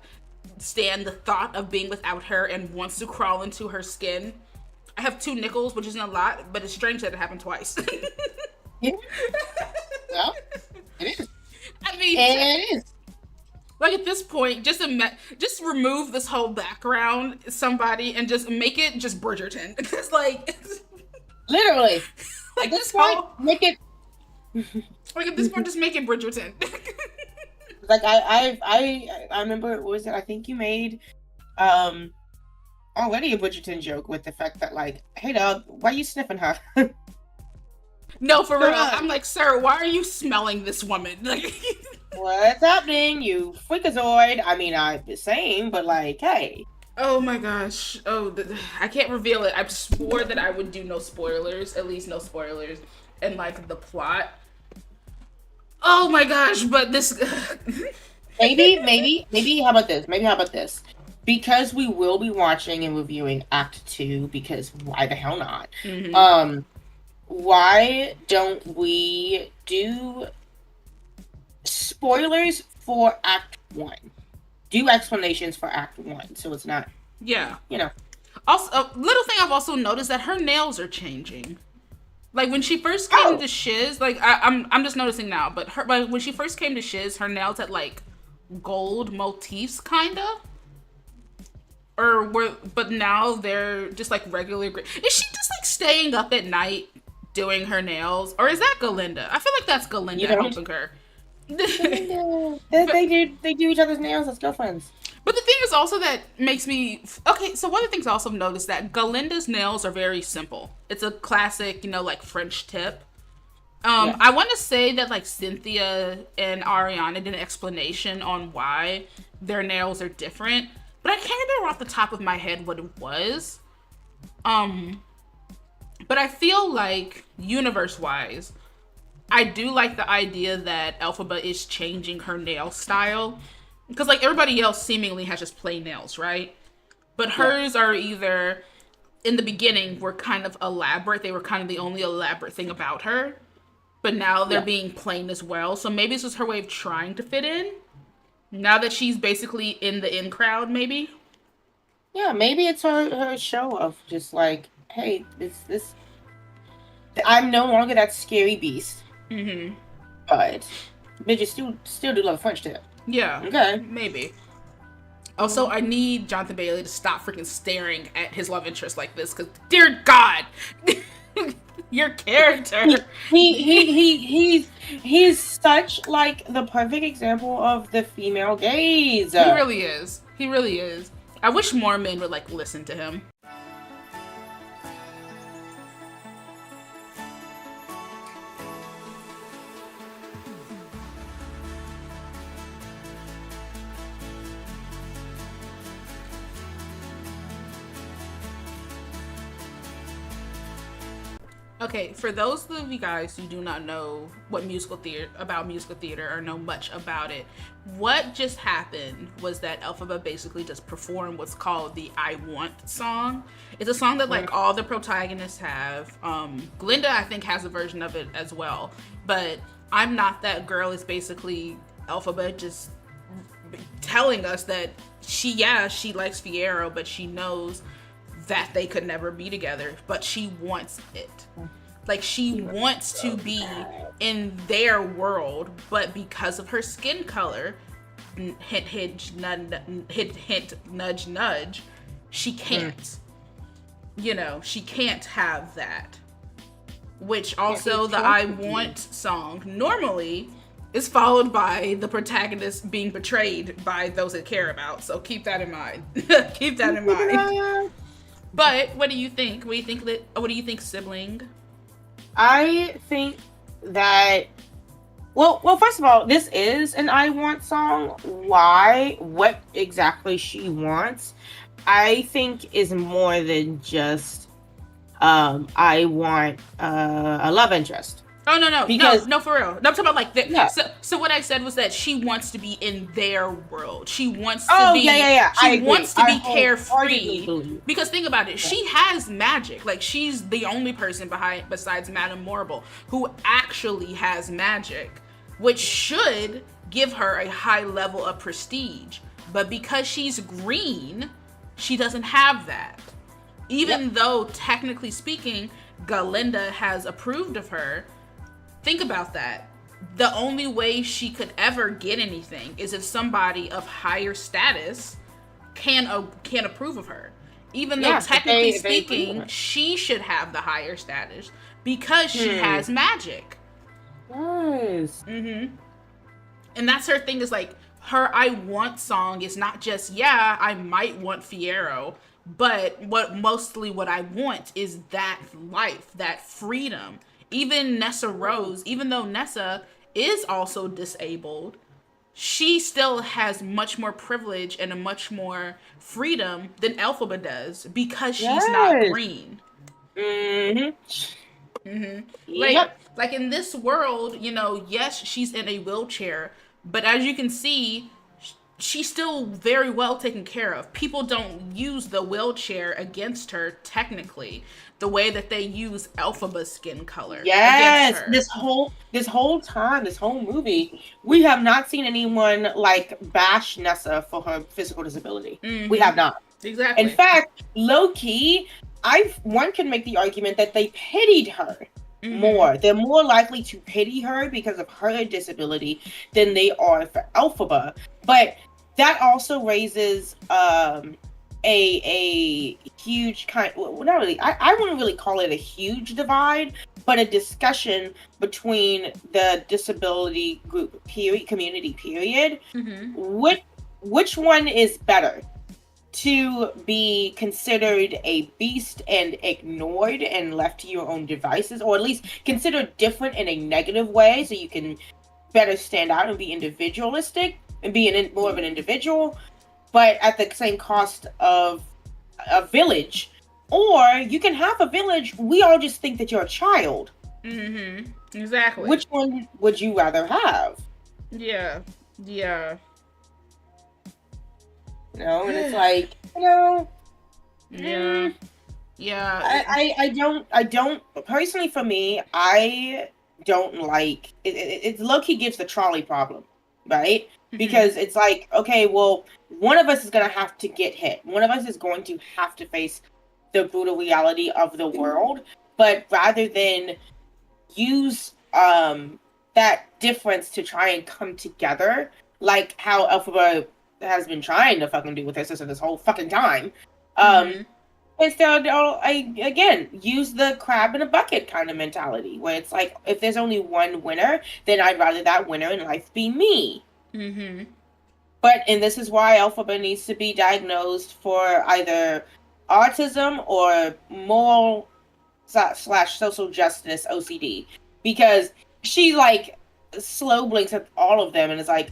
stand the thought of being without her and wants to crawl into her skin. I have 2 nickels, which isn't a lot, but it's strange that it happened twice. Yeah. Well, it is. I mean, It is. like at this point, just remove this whole background, somebody, and just make it just Bridgerton. It's like Literally. like At this this point, whole, make it. like at this point, just make it Bridgerton. Like I remember, what was it? I think you made already a Bridgerton joke with the fact that, like, hey dog, why are you sniffing her? No, for real. I'm like, sir, why are you smelling this woman? Like, What's happening, you freakazoid? I mean, I'm the same, but like, hey. oh my gosh. Oh, I can't reveal it. I swore that I would do no spoilers, at least no spoilers, and like the plot. Oh my gosh, but this. maybe. How about this? Because we will be watching and reviewing Act 2, because why the hell not? Mm-hmm. Why don't we do spoilers for Act 1? Do explanations for Act 1, so it's not, Yeah. you know. Also, a little thing I've also noticed that her nails are changing. Like when she first came to Shiz, like I'm just noticing now, but when she first came to Shiz, her nails had like gold motifs, kinda. But now they're just like regular gray. Is she just like staying up at night doing her nails, or is that Glinda? I feel like that's Glinda helping her. They do each other's nails as girlfriends. But the thing is also that makes me okay. So one of the things I also noticed that Glinda's nails are very simple. It's a classic, like French tip. Yeah. I want to say that like Cynthia and Ariana did an explanation on why their nails are different, but I can't remember off the top of my head what it was. But I feel like universe-wise, I do like the idea that Elphaba is changing her nail style. Because, like, everybody else seemingly has just plain nails, right? But hers are either, in the beginning, were kind of elaborate. They were kind of the only elaborate thing about her. But now they're being plain as well. So maybe it's just her way of trying to fit in. Now that she's basically in the in crowd, maybe? Yeah, maybe it's her show of just like, hey, this I'm no longer that scary beast. Mm-hmm. But bitches still do love French tip. Yeah. Okay. Maybe. Also, I need Jonathan Bailey to stop freaking staring at his love interest like this, because dear God, your character. He's such like the perfect example of the female gaze. He really is. He really is. I wish more men would like listen to him. Okay, for those of you guys who do not know musical theater or know much about it, what just happened was that Elphaba basically just performed what's called the I Want song. It's a song that like all the protagonists have. Glinda, I think, has a version of it as well. But I'm Not That Girl is basically Elphaba just telling us that she likes Fiyero, but she knows that they could never be together, but she wants it. Like, she wants to be in their world, but because of her skin color, hint, nudge, nudge, she can't. She can't have that. Which also, the I Want song normally is followed by the protagonist being betrayed by those it care about. So keep that in mind. Keep that in mind. But what do you think? What do you think, sibling? I think that well, first of all, this is an I Want song. Why? What exactly she wants, I think, is more than just I want a love interest. Oh no, Because no, for real. No, I'm talking about like yeah. So what I said was that she wants to be in their world. She wants to Oh be. yeah. She wants to be carefree. Believe. Because think about it, she has magic. Like she's the only person besides Madame Morrible who actually has magic, which should give her a high level of prestige. But because she's green, she doesn't have that. Even though technically speaking, Glinda has approved of her. Think about that. The only way she could ever get anything is if somebody of higher status can approve of her. Even though technically speaking, she should have the higher status because she has magic. Yes. And that's her thing, is like her I want song is not just, yeah, I might want Fiyero, but what I want is that life, that freedom. Even Nessa Rose, even though Nessa is also disabled, she still has much more privilege and a much more freedom than Elphaba does because she's not green. Like in this world, you know, yes, she's in a wheelchair, but as you can see, she's still very well taken care of. People don't use the wheelchair against her technically the way that they use Elphaba's skin color. Yes, against her. this whole time, this whole movie, we have not seen anyone like bash Nessa for her physical disability. We have not. Exactly. In fact, low key, one can make the argument that they pitied her more. They're more likely to pity her because of her disability than they are for Elphaba. But that also raises a huge not really, I wouldn't really call it a huge divide, but a discussion between the disability group community period. Which one is better? To be considered a beast and ignored and left to your own devices, or at least considered different in a negative way so you can better stand out and be individualistic and be more of an individual, but at the same cost of a village. Or you can have a village, we all just think that you're a child. Exactly. Which one would you rather have? Yeah. You know, and it's like, you know, I don't personally, for me, I don't like it. It low-key gives the trolley problem, right? Because it's like, okay, well, one of us is gonna have to get hit. One of us is going to have to face the brutal reality of the world. But rather than use that difference to try and come together, like how Elphaba has been trying to fucking do with her sister this whole fucking time, instead, again, use the crab in a bucket kind of mentality, where it's like, if there's only one winner, then I'd rather that winner in life be me. And this is why Elphaba needs to be diagnosed for either autism or moral / social justice OCD, because she like slow blinks at all of them and is like,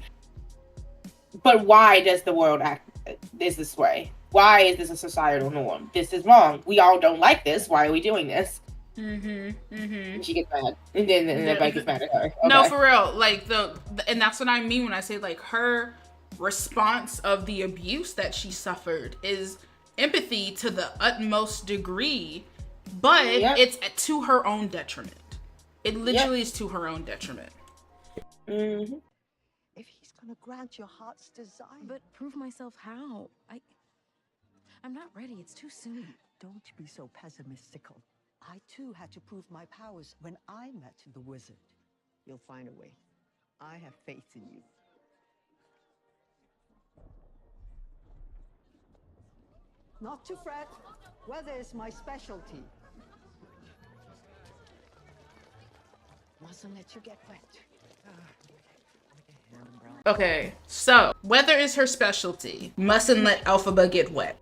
but why does the world act this way? Why is this a societal norm? This is wrong. We all don't like this. Why are we doing this? And she gets mad, and then everybody gets mad at her. Okay. No, for real. Like and that's what I mean when I say like her response of the abuse that she suffered is empathy to the utmost degree, but it's to her own detriment. It literally is to her own detriment. If he's gonna grant your heart's desire. But prove myself how? I'm not ready. It's too soon. Don't be so pessimistical. I too had to prove my powers when I met the wizard. You'll find a way. I have faith in you. Not to fret. Weather is my specialty. Mustn't let you get wet. Okay, so weather is her specialty. Mustn't let Elphaba get wet.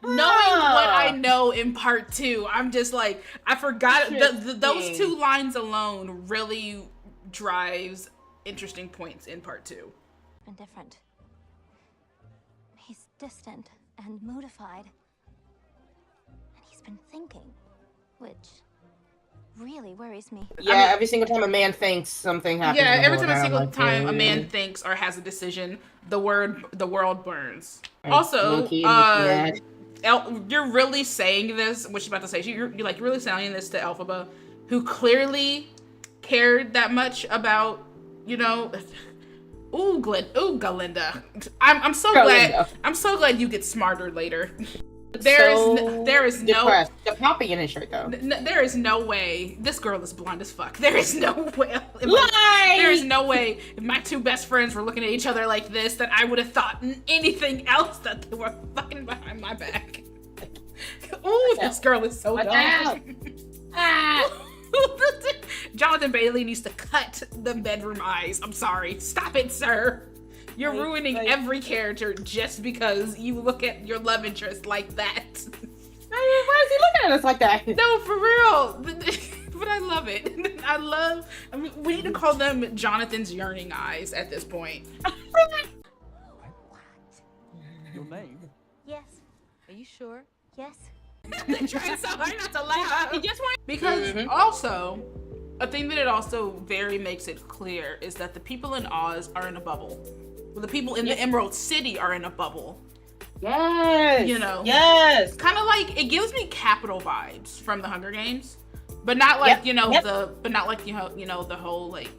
Knowing what I know in part 2, I'm just like, I forgot those 2 lines alone really drives interesting points in part 2. Been different. He's distant and moodified. And he's been thinking thinking, which really worries me. Yeah, every single time a man thinks, something happens. Yeah, in the every world, time a and I'm single like, time a man "Really?" thinks or has a decision, the world burns. Like, Also, low-key, yeah. You're really saying this, what she's about to say. You're like really saying this to Elphaba, who clearly cared that much about, you know. Ooh, Glinda. I'm so glad. I'm so glad you get smarter later. There is no the poppy in his shirt though. There is no way this girl is blonde as fuck. There is no way. Lie! There is no way if my two best friends were looking at each other like this that I would have thought anything else that they were fucking behind my back. Ooh, this girl is so dumb. Jonathan Bailey needs to cut the bedroom eyes. I'm sorry. Stop it, sir. You're ruining every character just because you look at your love interest like that. Why is he looking at us like that? No, for real. But I love it. I mean, we need to call them Jonathan's yearning eyes at this point. Your name? Yes. Are you sure? Yes. They're trying so hard not to laugh. Because also, a thing that it also very makes it clear is that the people in Oz are in a bubble. Well, the people in the Emerald City are in a bubble. Yes. You know? Yes. Kind of like, it gives me Capital vibes from the Hunger Games. But not like, you know, but not like, you know, the whole like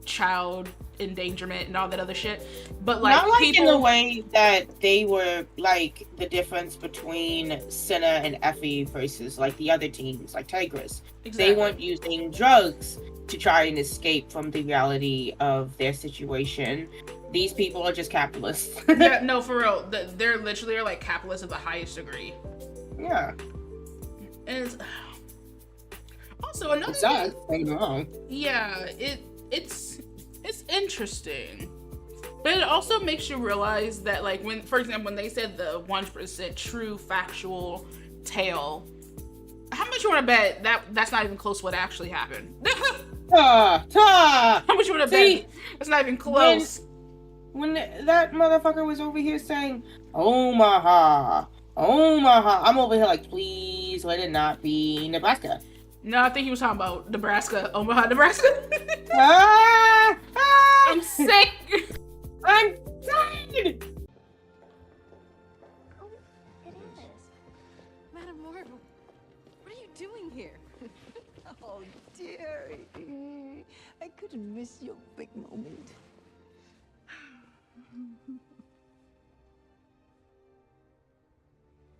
child endangerment and all that other shit. But like, not like people in the way that they were like the difference between Senna and Effie versus like the other teams, like Tigris. Exactly. They weren't using drugs to try and escape from the reality of their situation. These people are just capitalists. Yeah, no, for real. They're literally like capitalists of the highest degree. Yeah. And it's, also another It's us. Ain't wrong. Yeah, it's interesting. But it also makes you realize that, like, when, for example, when they said the 1% true factual tale, how much you want to bet that's not even close to what actually happened? How much you want to bet? That's not even close. When that motherfucker was over here saying, Omaha, I'm over here like, please let it not be Nebraska. No, I think he was talking about Nebraska, Omaha, Nebraska. I'm sick. I'm dead. Oh, it is. Madam Lord, what are you doing here? Oh, dearie. I couldn't miss your big moment.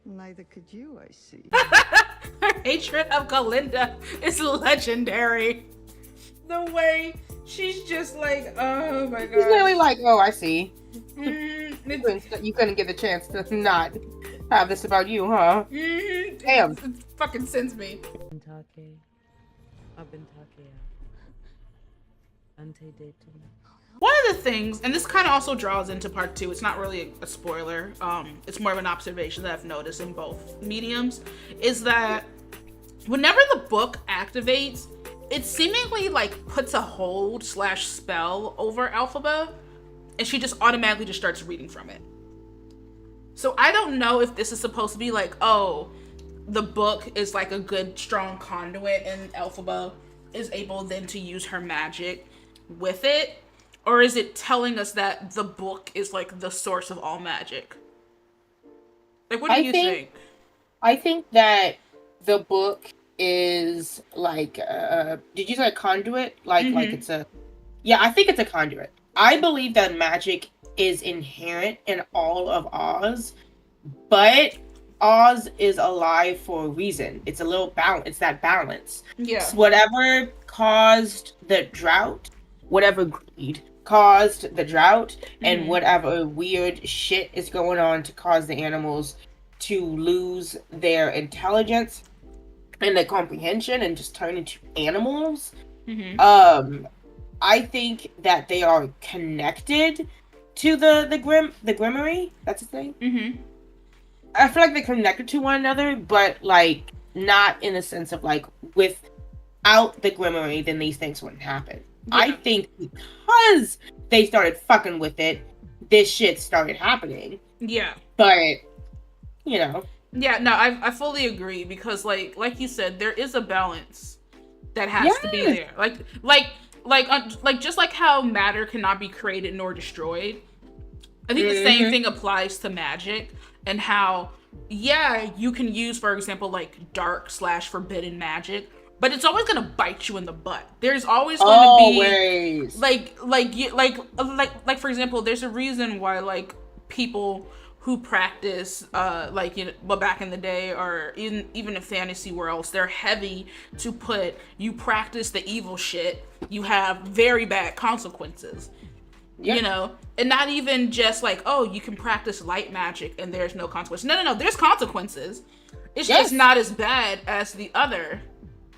Neither could you, I see. Her hatred of Glinda is legendary. The way she's just like, oh my god. She's really like, oh, I see. Mm-hmm. You couldn't get the chance to not have this about you, huh? Mm-hmm. Damn. It fucking sends me. One of the things, and this kind of also draws into part 2, it's not really a spoiler, it's more of an observation that I've noticed in both mediums, is that whenever the book activates, it seemingly like puts a hold / spell over Elphaba, and she just automatically just starts reading from it. So I don't know if this is supposed to be like, oh, the book is like a good strong conduit and Elphaba is able then to use her magic with it, or is it telling us that the book is like the source of all magic? Like, what do you think? I think that the book is like, did you say a conduit? Like it's a, yeah, I think it's a conduit. I believe that magic is inherent in all of Oz, but Oz is alive for a reason. It's a little balance. It's that balance. Yeah. So whatever caused the drought, whatever greed caused the drought, and whatever weird shit is going on to cause the animals to lose their intelligence and their comprehension and just turn into animals. I think that they are connected to the Grimmery. That's the thing. I feel like they're connected to one another, but like not in the sense of like without the Grimmery, then these things wouldn't happen. Yeah. I think because they started fucking with it, this shit started happening. Yeah. But, you know. Yeah, no, I fully agree because like you said, there is a balance that has to be there. Like just like how matter cannot be created nor destroyed. I think the same thing applies to magic and how, yeah, you can use, for example, like dark/forbidden magic, but it's always gonna bite you in the butt. There's always gonna be like for example, there's a reason why like people who practice but back in the day or even in fantasy worlds, they're heavy to put you practice the evil shit, you have very bad consequences. Yep. You know, and not even just like, oh, you can practice light magic and there's no consequences. No, there's consequences. It's just not as bad as the other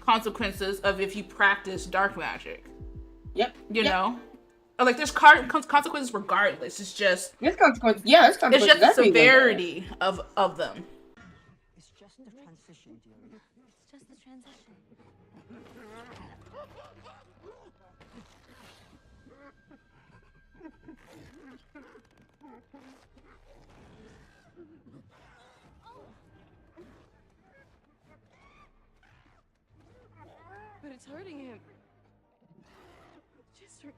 consequences of if you practice dark magic. Yep. You know? Like, there's consequences regardless. It's just... There's consequences. Yeah, there's consequences. It's just the severity of them. It's just a transition, dear. It's just the transition. But it's hurting him. Just hurt.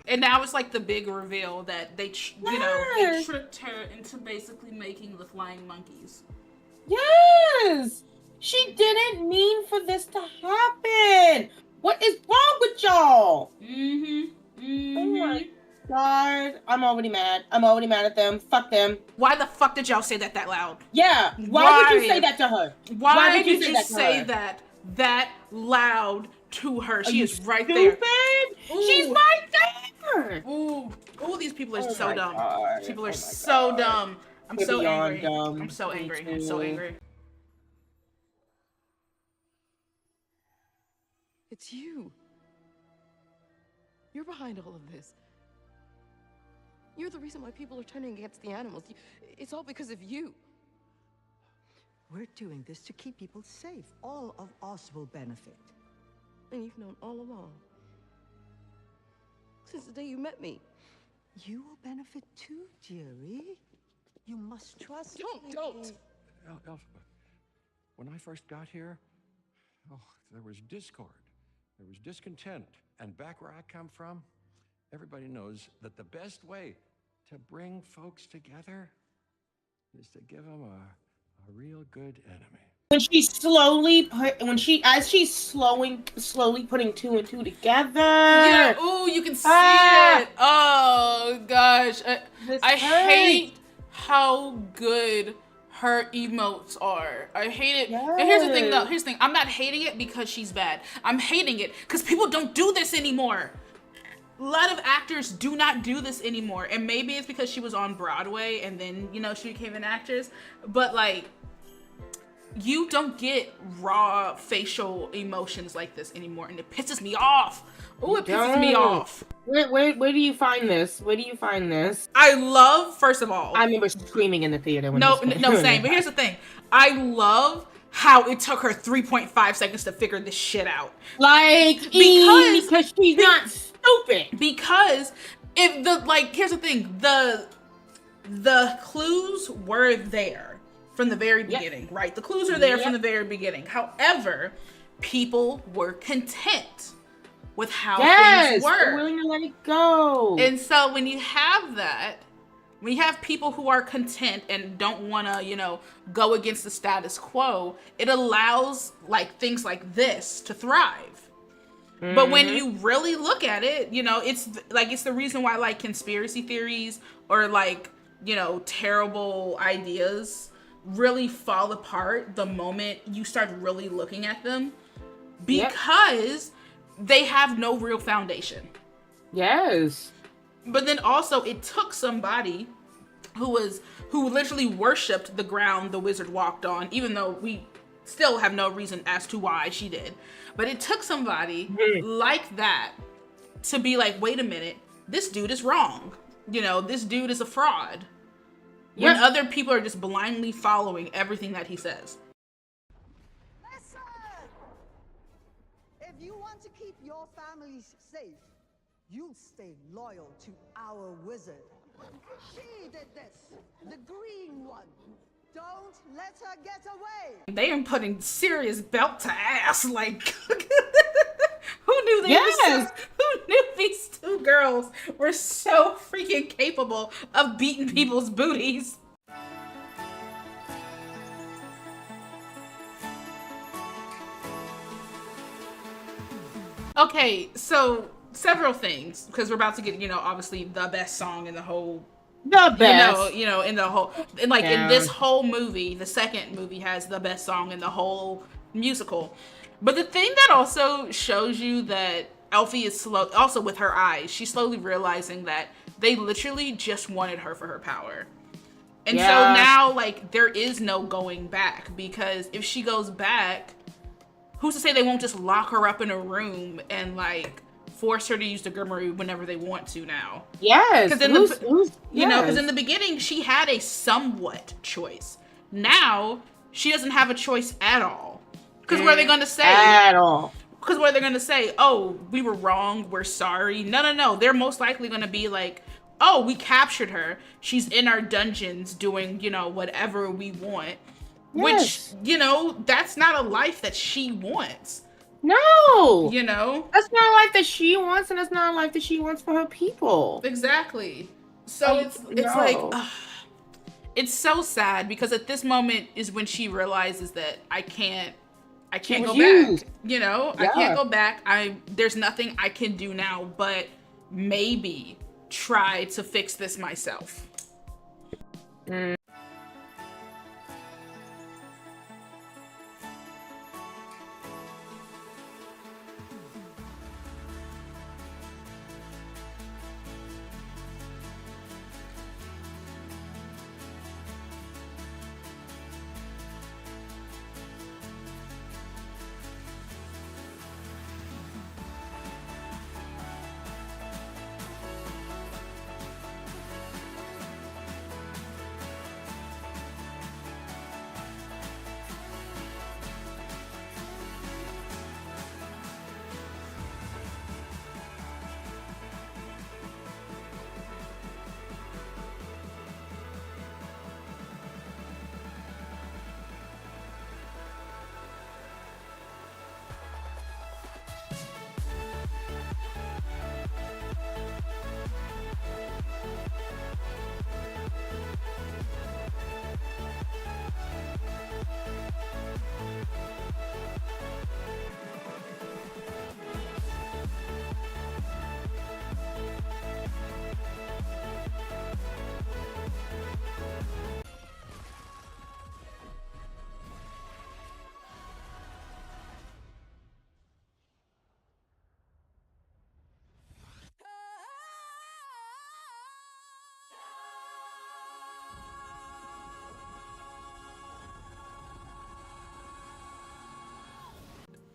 And now it's like the big reveal that they tricked her into basically making the flying monkeys. Yes! She didn't mean for this to happen! What is wrong with y'all? Oh my god. I'm already mad. I'm already mad at them. Fuck them. Why the fuck did y'all say that loud? Yeah. Why would you say that to her? Why did you say that loud to her? She is right stupid? there. She's right there! Ooh, these people are so dumb. God. People are so dumb. I'm so angry. Dumb. I'm so angry. I'm so angry. It's you. You're behind all of this. You're the reason why people are turning against the animals. It's all because of you. We're doing this to keep people safe. All of us will benefit. And you've known all along. Since the day you met me. You will benefit too, dearie. You must trust me. Don't! Elphaba, when I first got here, there was discord. There was discontent. And back where I come from, everybody knows that the best way to bring folks together is to give them a real good enemy. When she's as she's slowly putting two and two together. Yeah, ooh, you can see it. Oh gosh. I hate how good her emotes are. I hate it. Yes. And here's the thing though. Here's the thing. I'm not hating it because she's bad. I'm hating it because people don't do this anymore. A lot of actors do not do this anymore. And maybe it's because she was on Broadway and then, she became an actress. But like, you don't get raw facial emotions like this anymore. And it pisses me off. Oh, it pisses me off. Where do you find this? Where do you find this? I love, first of all, I remember screaming in the theater. When no, same. But here's the thing. I love how it took her 3.5 seconds to figure this shit out. Like, because she's not stupid. Because here's the thing. The clues were there from the very beginning, right? The clues are there from the very beginning. However, people were content with how things were. They're willing to let it go. And so when you have that, when you have people who are content and don't want to, go against the status quo, it allows like things like this to thrive. Mm-hmm. But when you really look at it, it's the reason why like conspiracy theories or like, terrible ideas really fall apart the moment you start really looking at them because they have no real foundation. Yes. But then also it took somebody who literally worshipped the ground the wizard walked on, even though we still have no reason as to why she did. But it took somebody like that to be like, wait a minute, this dude is wrong. This dude is a fraud. when other people are just blindly following everything that he says. Listen! If you want to keep your families safe, you'll stay loyal to our wizard. She did this, the green one. Don't let her get away. They are putting serious belt to ass. Like, who knew they who knew these two girls were so freaking capable of beating people's booties? Okay, so several things, because we're about to get, obviously the best song in the whole, the best, in the whole, and like in this whole movie, the second movie has the best song in the whole musical. But the thing that also shows you that Elphie is slow, also with her eyes, she's slowly realizing that they literally just wanted her for her power. And so now, like, there is no going back, because if she goes back, who's to say they won't just lock her up in a room and, like, force her to use the Grimoire whenever they want to now? Yes. Because in the beginning, she had a somewhat choice. Now, she doesn't have a choice at all. Because what are they going to say? At all. Because what are they going to say? Oh, we were wrong. We're sorry. No. They're most likely going to be like, oh, we captured her. She's in our dungeons doing, whatever we want. Yes. Which, that's not a life that she wants. No. That's not a life that she wants, and that's not a life that she wants for her people. Exactly. So it's like, it's so sad, because at this moment is when she realizes that I can't go back. I can't go back. There's nothing I can do now but maybe try to fix this myself.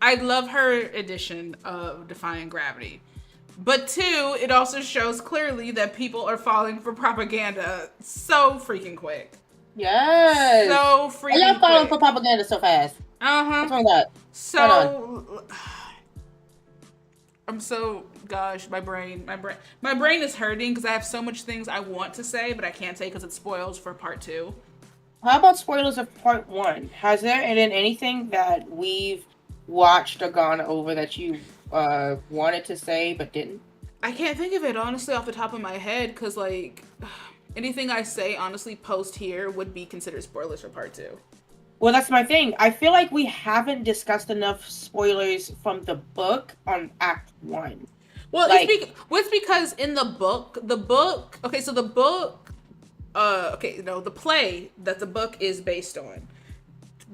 I love her edition of Defying Gravity. But two, it also shows clearly that people are falling for propaganda so freaking quick. Yes. So freaking quick. Y'all falling for propaganda so fast. What's wrong with that? So, I'm so, gosh, my brain is hurting because I have so much things I want to say, but I can't say because it spoils for part 2. How about spoilers of part 1? Has there been anything that we've watched or gone over that you wanted to say but didn't? I can't think of it honestly off the top of my head, because like anything I say honestly post here would be considered spoilers for part 2. Well, that's my thing. I feel like we haven't discussed enough spoilers from the book on Act 1. Well, it's because in the book, the play that the book is based on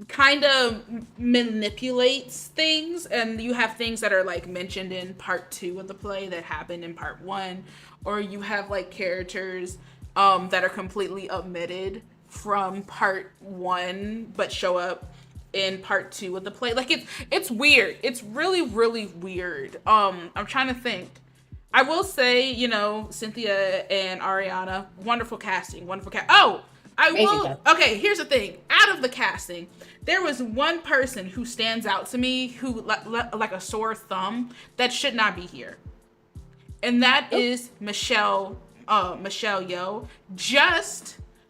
kind of manipulates things, and you have things that are like mentioned in part 2 of the play that happened in part 1, or you have like characters that are completely omitted from part 1 but show up in part 2 of the play. Like it's weird. It's really, really weird. I'm trying to think. I will say, Cynthia and Ariana, wonderful casting, Okay, here's the thing. Out of the casting, there was one person who stands out to me who like a sore thumb that should not be here. And that is Michelle Yeoh.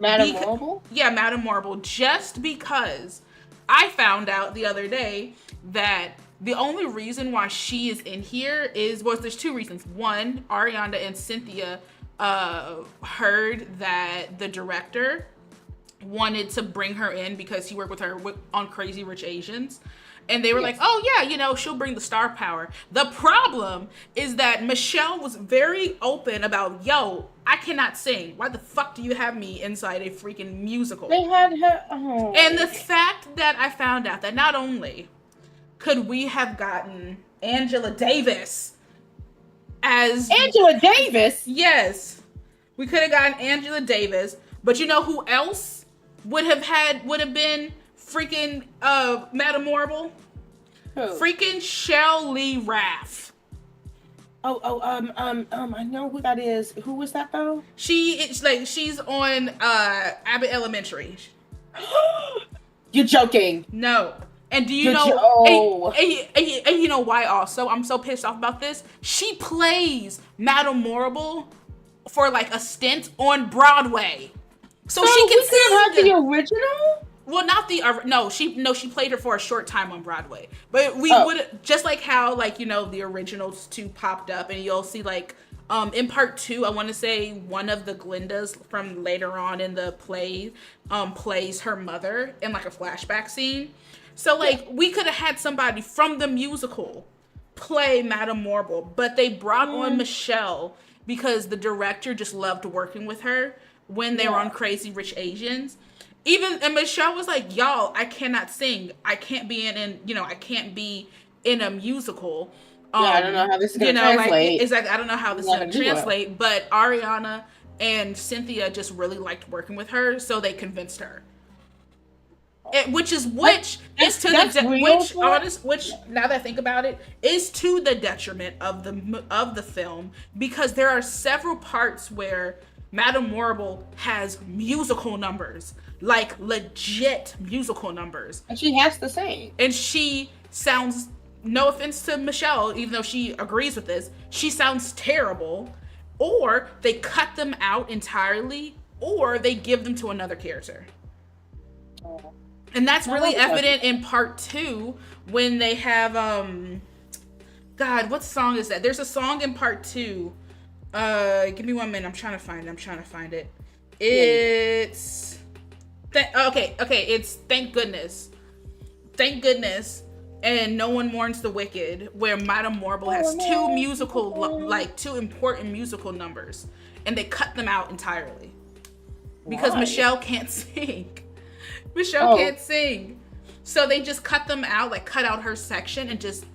Madame Marble? Yeah, Madame Marble. Just because I found out the other day that the only reason why she is in here there's two reasons. One, Ariana and Cynthia heard that the director wanted to bring her in because he worked with her on Crazy Rich Asians. And they were like, oh yeah, she'll bring the star power. The problem is that Michelle was very open about, I cannot sing. Why the fuck do you have me inside a freaking musical? They had her. Oh. And the fact that I found out that not only could we have gotten Angela Davis as... Angela Davis? Yes. We could have gotten Angela Davis. But you know who else would have been freaking Madame Marble? Who? Freaking Shell Lee Raff. I know who that is. Who was that though? She's on Abbott Elementary. You're joking. No. And do you know and you know why also I'm so pissed off about this? She plays Madame Marble for like a stint on Broadway. So she can sing the original? Well, not the she played her for a short time on Broadway. But we would just like how the originals two popped up, and you'll see in part 2, I want to say one of the Glindas from later on in the play plays her mother in like a flashback scene. So we could have had somebody from the musical play Madame Marble, but they brought on Michelle because the director just loved working with her when they were on Crazy Rich Asians. And Michelle was like, y'all, I cannot sing. I can't be I can't be in a musical. I don't know how this is going to translate. Exactly. I don't know how this is going to translate, but Ariana and Cynthia just really liked working with her, so they convinced her. Which now that I think about it, is to the detriment of the film, because there are several parts where Madame Marble has musical numbers, like legit musical numbers. And she has to sing. And she sounds, no offense to Michelle, even though she agrees with this, she sounds terrible. Or they cut them out entirely, or they give them to another character. And that's really evident in part 2 when they have, God, what song is that? There's a song in part 2. Give me 1 minute. I'm trying to find it. It's it's Thank Goodness. Thank Goodness. And No One Mourns the Wicked, where Madame Marble has two important musical numbers, and they cut them out entirely because Michelle can't sing. Michelle can't sing, so they just cut them out, cut out her section and just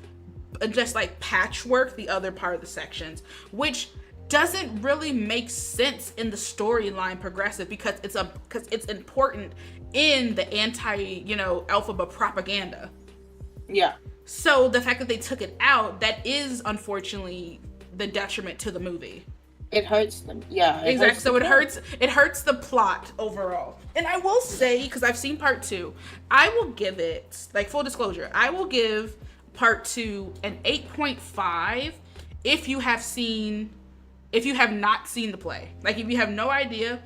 patchwork the other part of the sections, which doesn't really make sense in the storyline progressive because it's important in the Elphaba propaganda. Yeah. So the fact that they took it out, that is unfortunately the detriment to the movie. It hurts them. Yeah. Exactly. So it hurts the plot overall. And I will say, because I've seen part 2, I will give it, full disclosure, I will give part 2 an 8.5 if you have not seen the play. If you have no idea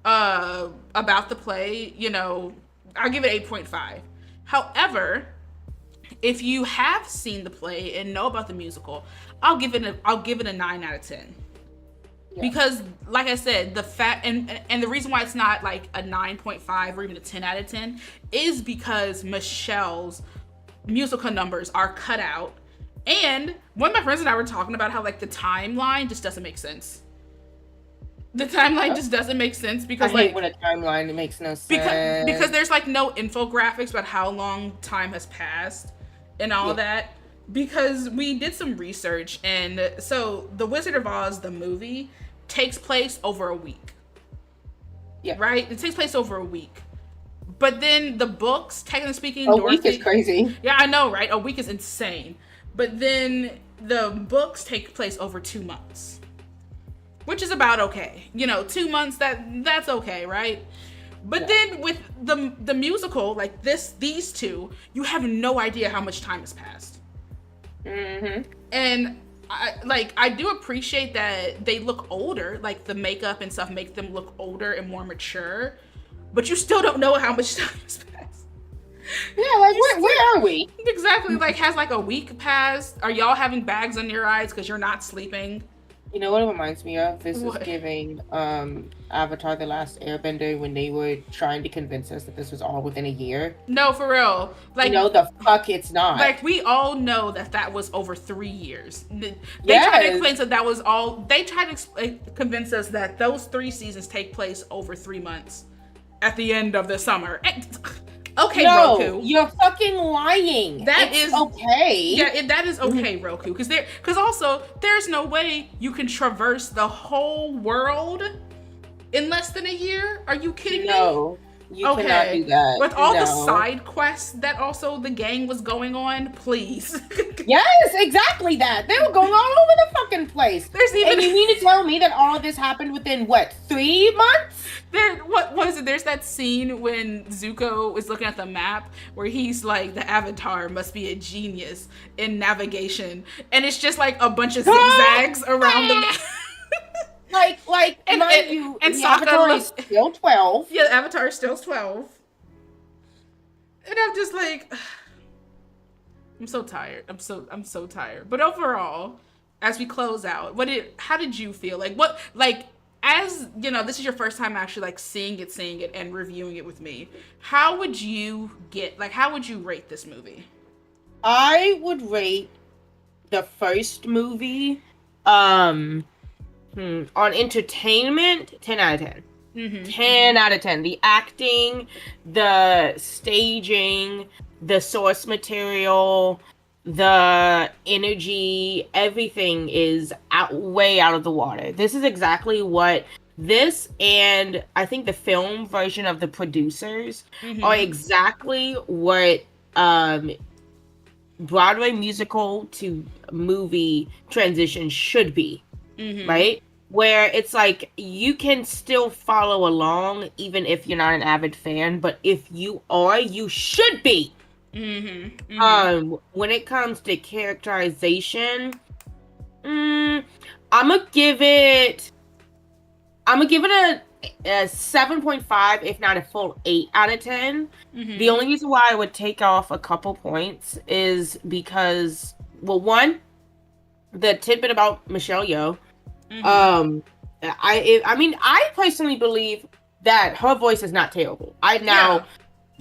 about the play, I'll give it 8.5. However, if you have seen the play and know about the musical, I'll give it a 9 out of 10. Yeah. Because, like I said, the fact and the reason why it's not a 9.5 or even a 10 out of 10 is because Michelle's musical numbers are cut out. And one of my friends and I were talking about how the timeline just doesn't make sense. The timeline just doesn't make sense because I hate when a timeline, it makes no sense. Because there's no infographics about how long time has passed and all that. Because we did some research, and so The Wizard of Oz, the movie, takes place over a week. Yeah. Right? It takes place over a week. But then the books, technically speaking, a week is crazy. Yeah, I know, right? A week is insane. But then the books take place over 2 months, which is about okay. 2 months, that's okay, right? But then with the musical, like these two, you have no idea how much time has passed. And I do appreciate that they look older, like the makeup and stuff make them look older and more mature, but you still don't know how much time has passed. Yeah, like where are we? Exactly, like has like a week passed? Are y'all having bags on your eyes because you're not sleeping? You know what it reminds me of? This What? is giving Avatar: The Last Airbender when they were trying to convince us that this was all within a year. No, for real. Like, no, the fuck it's not. Like, we all know that was over 3 years. They tried to explain that was all. They tried to convince us that those 3 seasons take place over 3 months at the end of the summer. Okay, no, Roku. You're fucking lying. It's okay. Yeah, that is okay, Roku. Because also, there's no way you can traverse the whole world in less than a year. Are you kidding me? No, you cannot do that. With all the side quests that also the gang was going on, please. Yes, exactly that. They were going all over the fucking place. And you mean to tell me that all of this happened within, what, 3 months? What was it? There's that scene when Zuko is looking at the map where he's like, the Avatar must be a genius in navigation. And it's just like a bunch of zigzags around the map. And the Avatar is still 12. Yeah, the Avatar is still 12. And I'm just like, I'm so tired. I'm so tired. But overall, as we close out, how did you feel? As you know, this is your first time actually like seeing it and reviewing it with me. How would you rate this movie? I would rate the first movie on entertainment 10 out of 10. 10 out of 10. The acting, the staging, the source material, the energy, everything is way out of the water. This is exactly what this and I think the film version of The Producers are exactly what Broadway musical to movie transition should be, right? Where it's like you can still follow along even if you're not an avid fan, but if you are, you should be. When it comes to characterization, I'm gonna give it a 7.5, if not a full 8 out of 10. The only reason why I would take off a couple points is because, well, one, the tidbit about Michelle Yeoh. I personally believe that her voice is not terrible.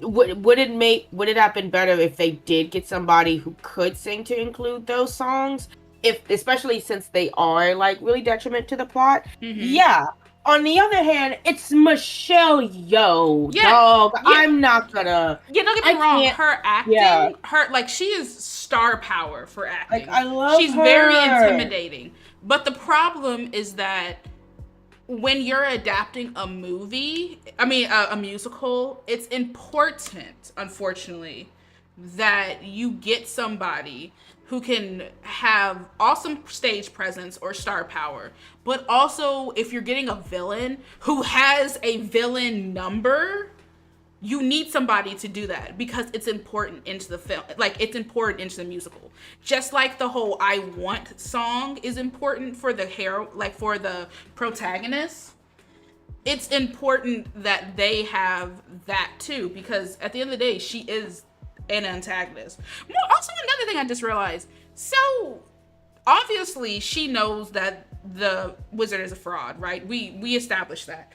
Would it have been better if they did get somebody who could sing to include those songs? Especially since they are like really detriment to the plot. Yeah. On the other hand, it's Michelle Yeoh, dog. Yeah. I'm not gonna. Yeah, don't get me wrong. Her acting, she is star power for acting. Like, I love She's her. Very intimidating. But the problem is that when you're adapting a musical, it's important, unfortunately, that you get somebody who can have awesome stage presence or star power. But also, if you're getting a villain who has a villain number, you need somebody to do that because it's important into the film. Like, it's important into the musical. Just like the whole I Want song is important for the for the protagonist. It's important that they have that too, because at the end of the day, she is an antagonist. Also, another thing I just realized. So, obviously, she knows that the wizard is a fraud, right? We established that.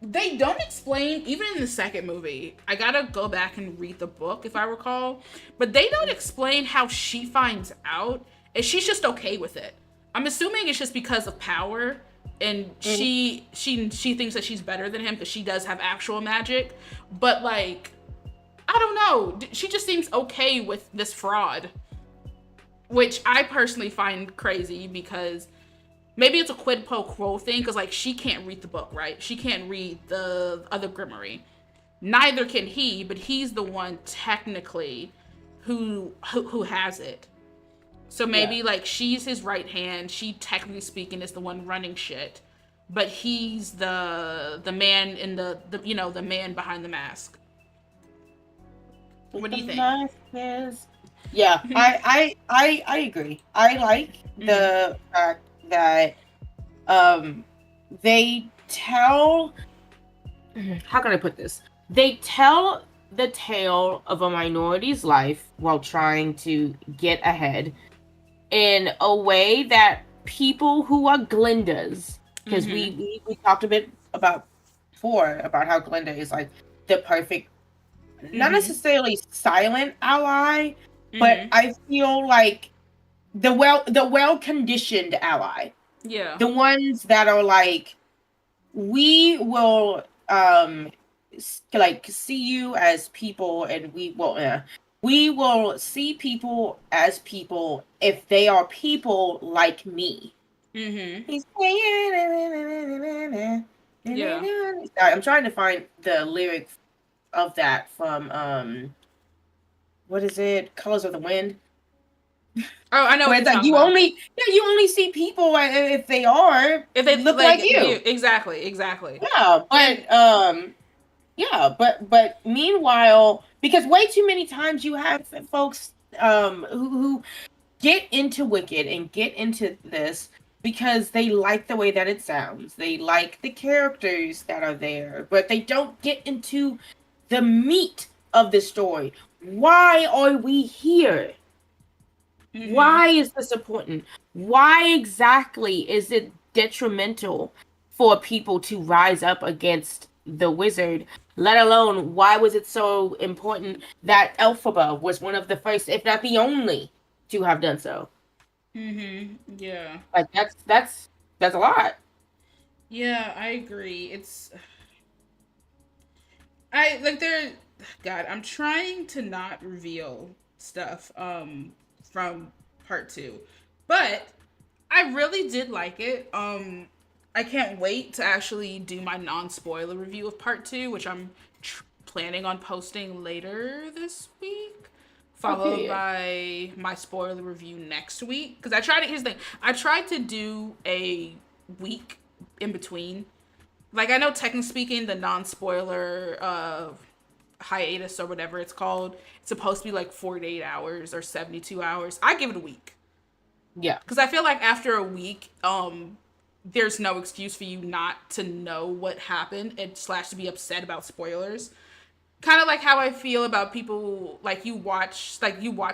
They don't explain, even in the second movie, I gotta go back and read the book if I recall, but they don't explain how she finds out, and she's just okay with it. I'm assuming it's just because of power, and she thinks that she's better than him because she does have actual magic, but like, I don't know, she just seems okay with this fraud, which I personally find crazy because maybe it's a quid pro quo thing because like she can't read the book, right? She can't read the other grimoire. Neither can he, but he's the one technically who has it. So maybe like she's his right hand. She technically speaking is the one running shit. but he's the man in the you know, the man behind the mask. What do you think? Yeah, I agree. I like the fact that they tell, how can I put this? They tell the tale of a minority's life while trying to get ahead in a way that people who are Glindas, because we talked a bit about before about how Glinda is like the perfect, not necessarily silent ally, but I feel like the well conditioned ally. Yeah. The ones that are like, we will like see you as people, and we will see people as people if they are people like me. He's yeah. I'm trying to find the lyric of that from what is it? Colors of the Wind. Oh, I know Where what it's you're like talking about. you only see people if they look like you. Exactly. But meanwhile, because way too many times you have folks who get into Wicked and get into this because they like the way that it sounds. They like the characters that are there, but they don't get into the meat of the story. Why are we here? Why is this important? Why exactly is it detrimental for people to rise up against the wizard? Let alone, why was it so important that Elphaba was one of the first, if not the only, to have done so? Yeah. Like that's a lot. Yeah, I agree. I like there. God, I'm trying to not reveal stuff from part 2, but I really did like it. I can't wait to actually do my non-spoiler review of part 2, which I'm planning on posting later this week, followed by my spoiler review next week. Because here's the thing, I tried to do a week in between. Like, I know technically speaking, the non-spoiler hiatus or whatever it's called, it's supposed to be like 48 hours or 72 hours. I give it a week. Yeah. Because I feel like after a week, there's no excuse for you not to know what happened and / to be upset about spoilers. Kind of like how I feel about people, like you watch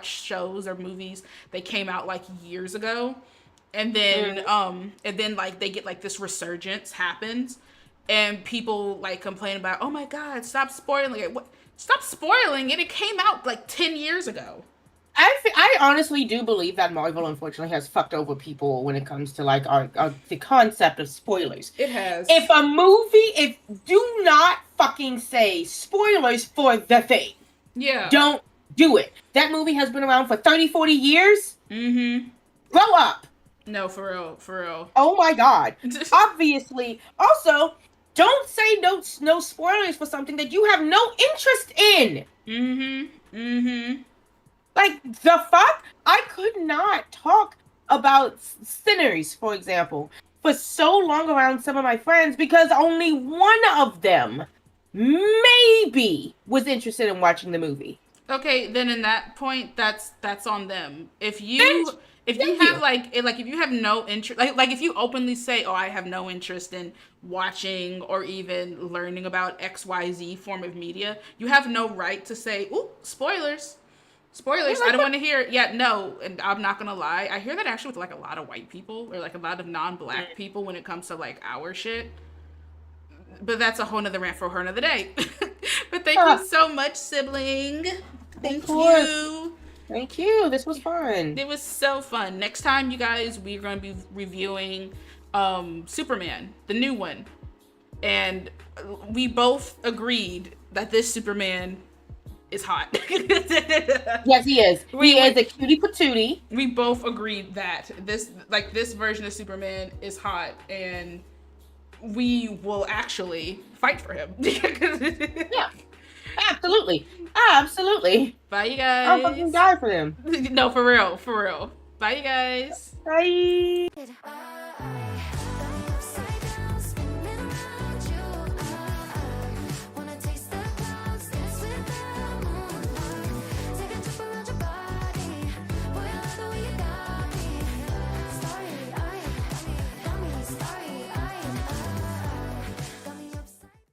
shows or movies that came out like years ago, and then like they get like this resurgence happens, and people like complain about, oh my god, stop spoiling it. What? Stop spoiling it. It came out like 10 years ago. I honestly do believe that Marvel unfortunately has fucked over people when it comes to like the concept of spoilers. It has. If do not fucking say spoilers for the thing. Yeah. Don't do it. That movie has been around for 30, 40 years. Grow up. No, for real. Oh my god. Obviously. Also, don't say no spoilers for something that you have no interest in. Like, the fuck? I could not talk about Sinners, for example, for so long around some of my friends because only one of them maybe was interested in watching the movie. Okay, then in that point, that's on them. If you have no interest, like if you openly say, oh, I have no interest in watching or even learning about XYZ form of media, you have no right to say, ooh, spoilers. Spoilers, I don't want to hear it. Yeah, no, and I'm not gonna lie. I hear that actually with like a lot of white people or like a lot of non-black people when it comes to like our shit. But that's a whole nother rant for her another day. But thank you so much, sibling. Thank you. Thank you. This was fun. It was so fun. Next time, you guys, we're going to be reviewing Superman, the new one. And we both agreed that this Superman is hot. Yes, he is. He is a cutie patootie. We both agreed that this version of Superman is hot, and we will actually fight for him. Yeah, absolutely. Bye, you guys. I'll fucking die for him. No, for real. Bye, you guys. Bye.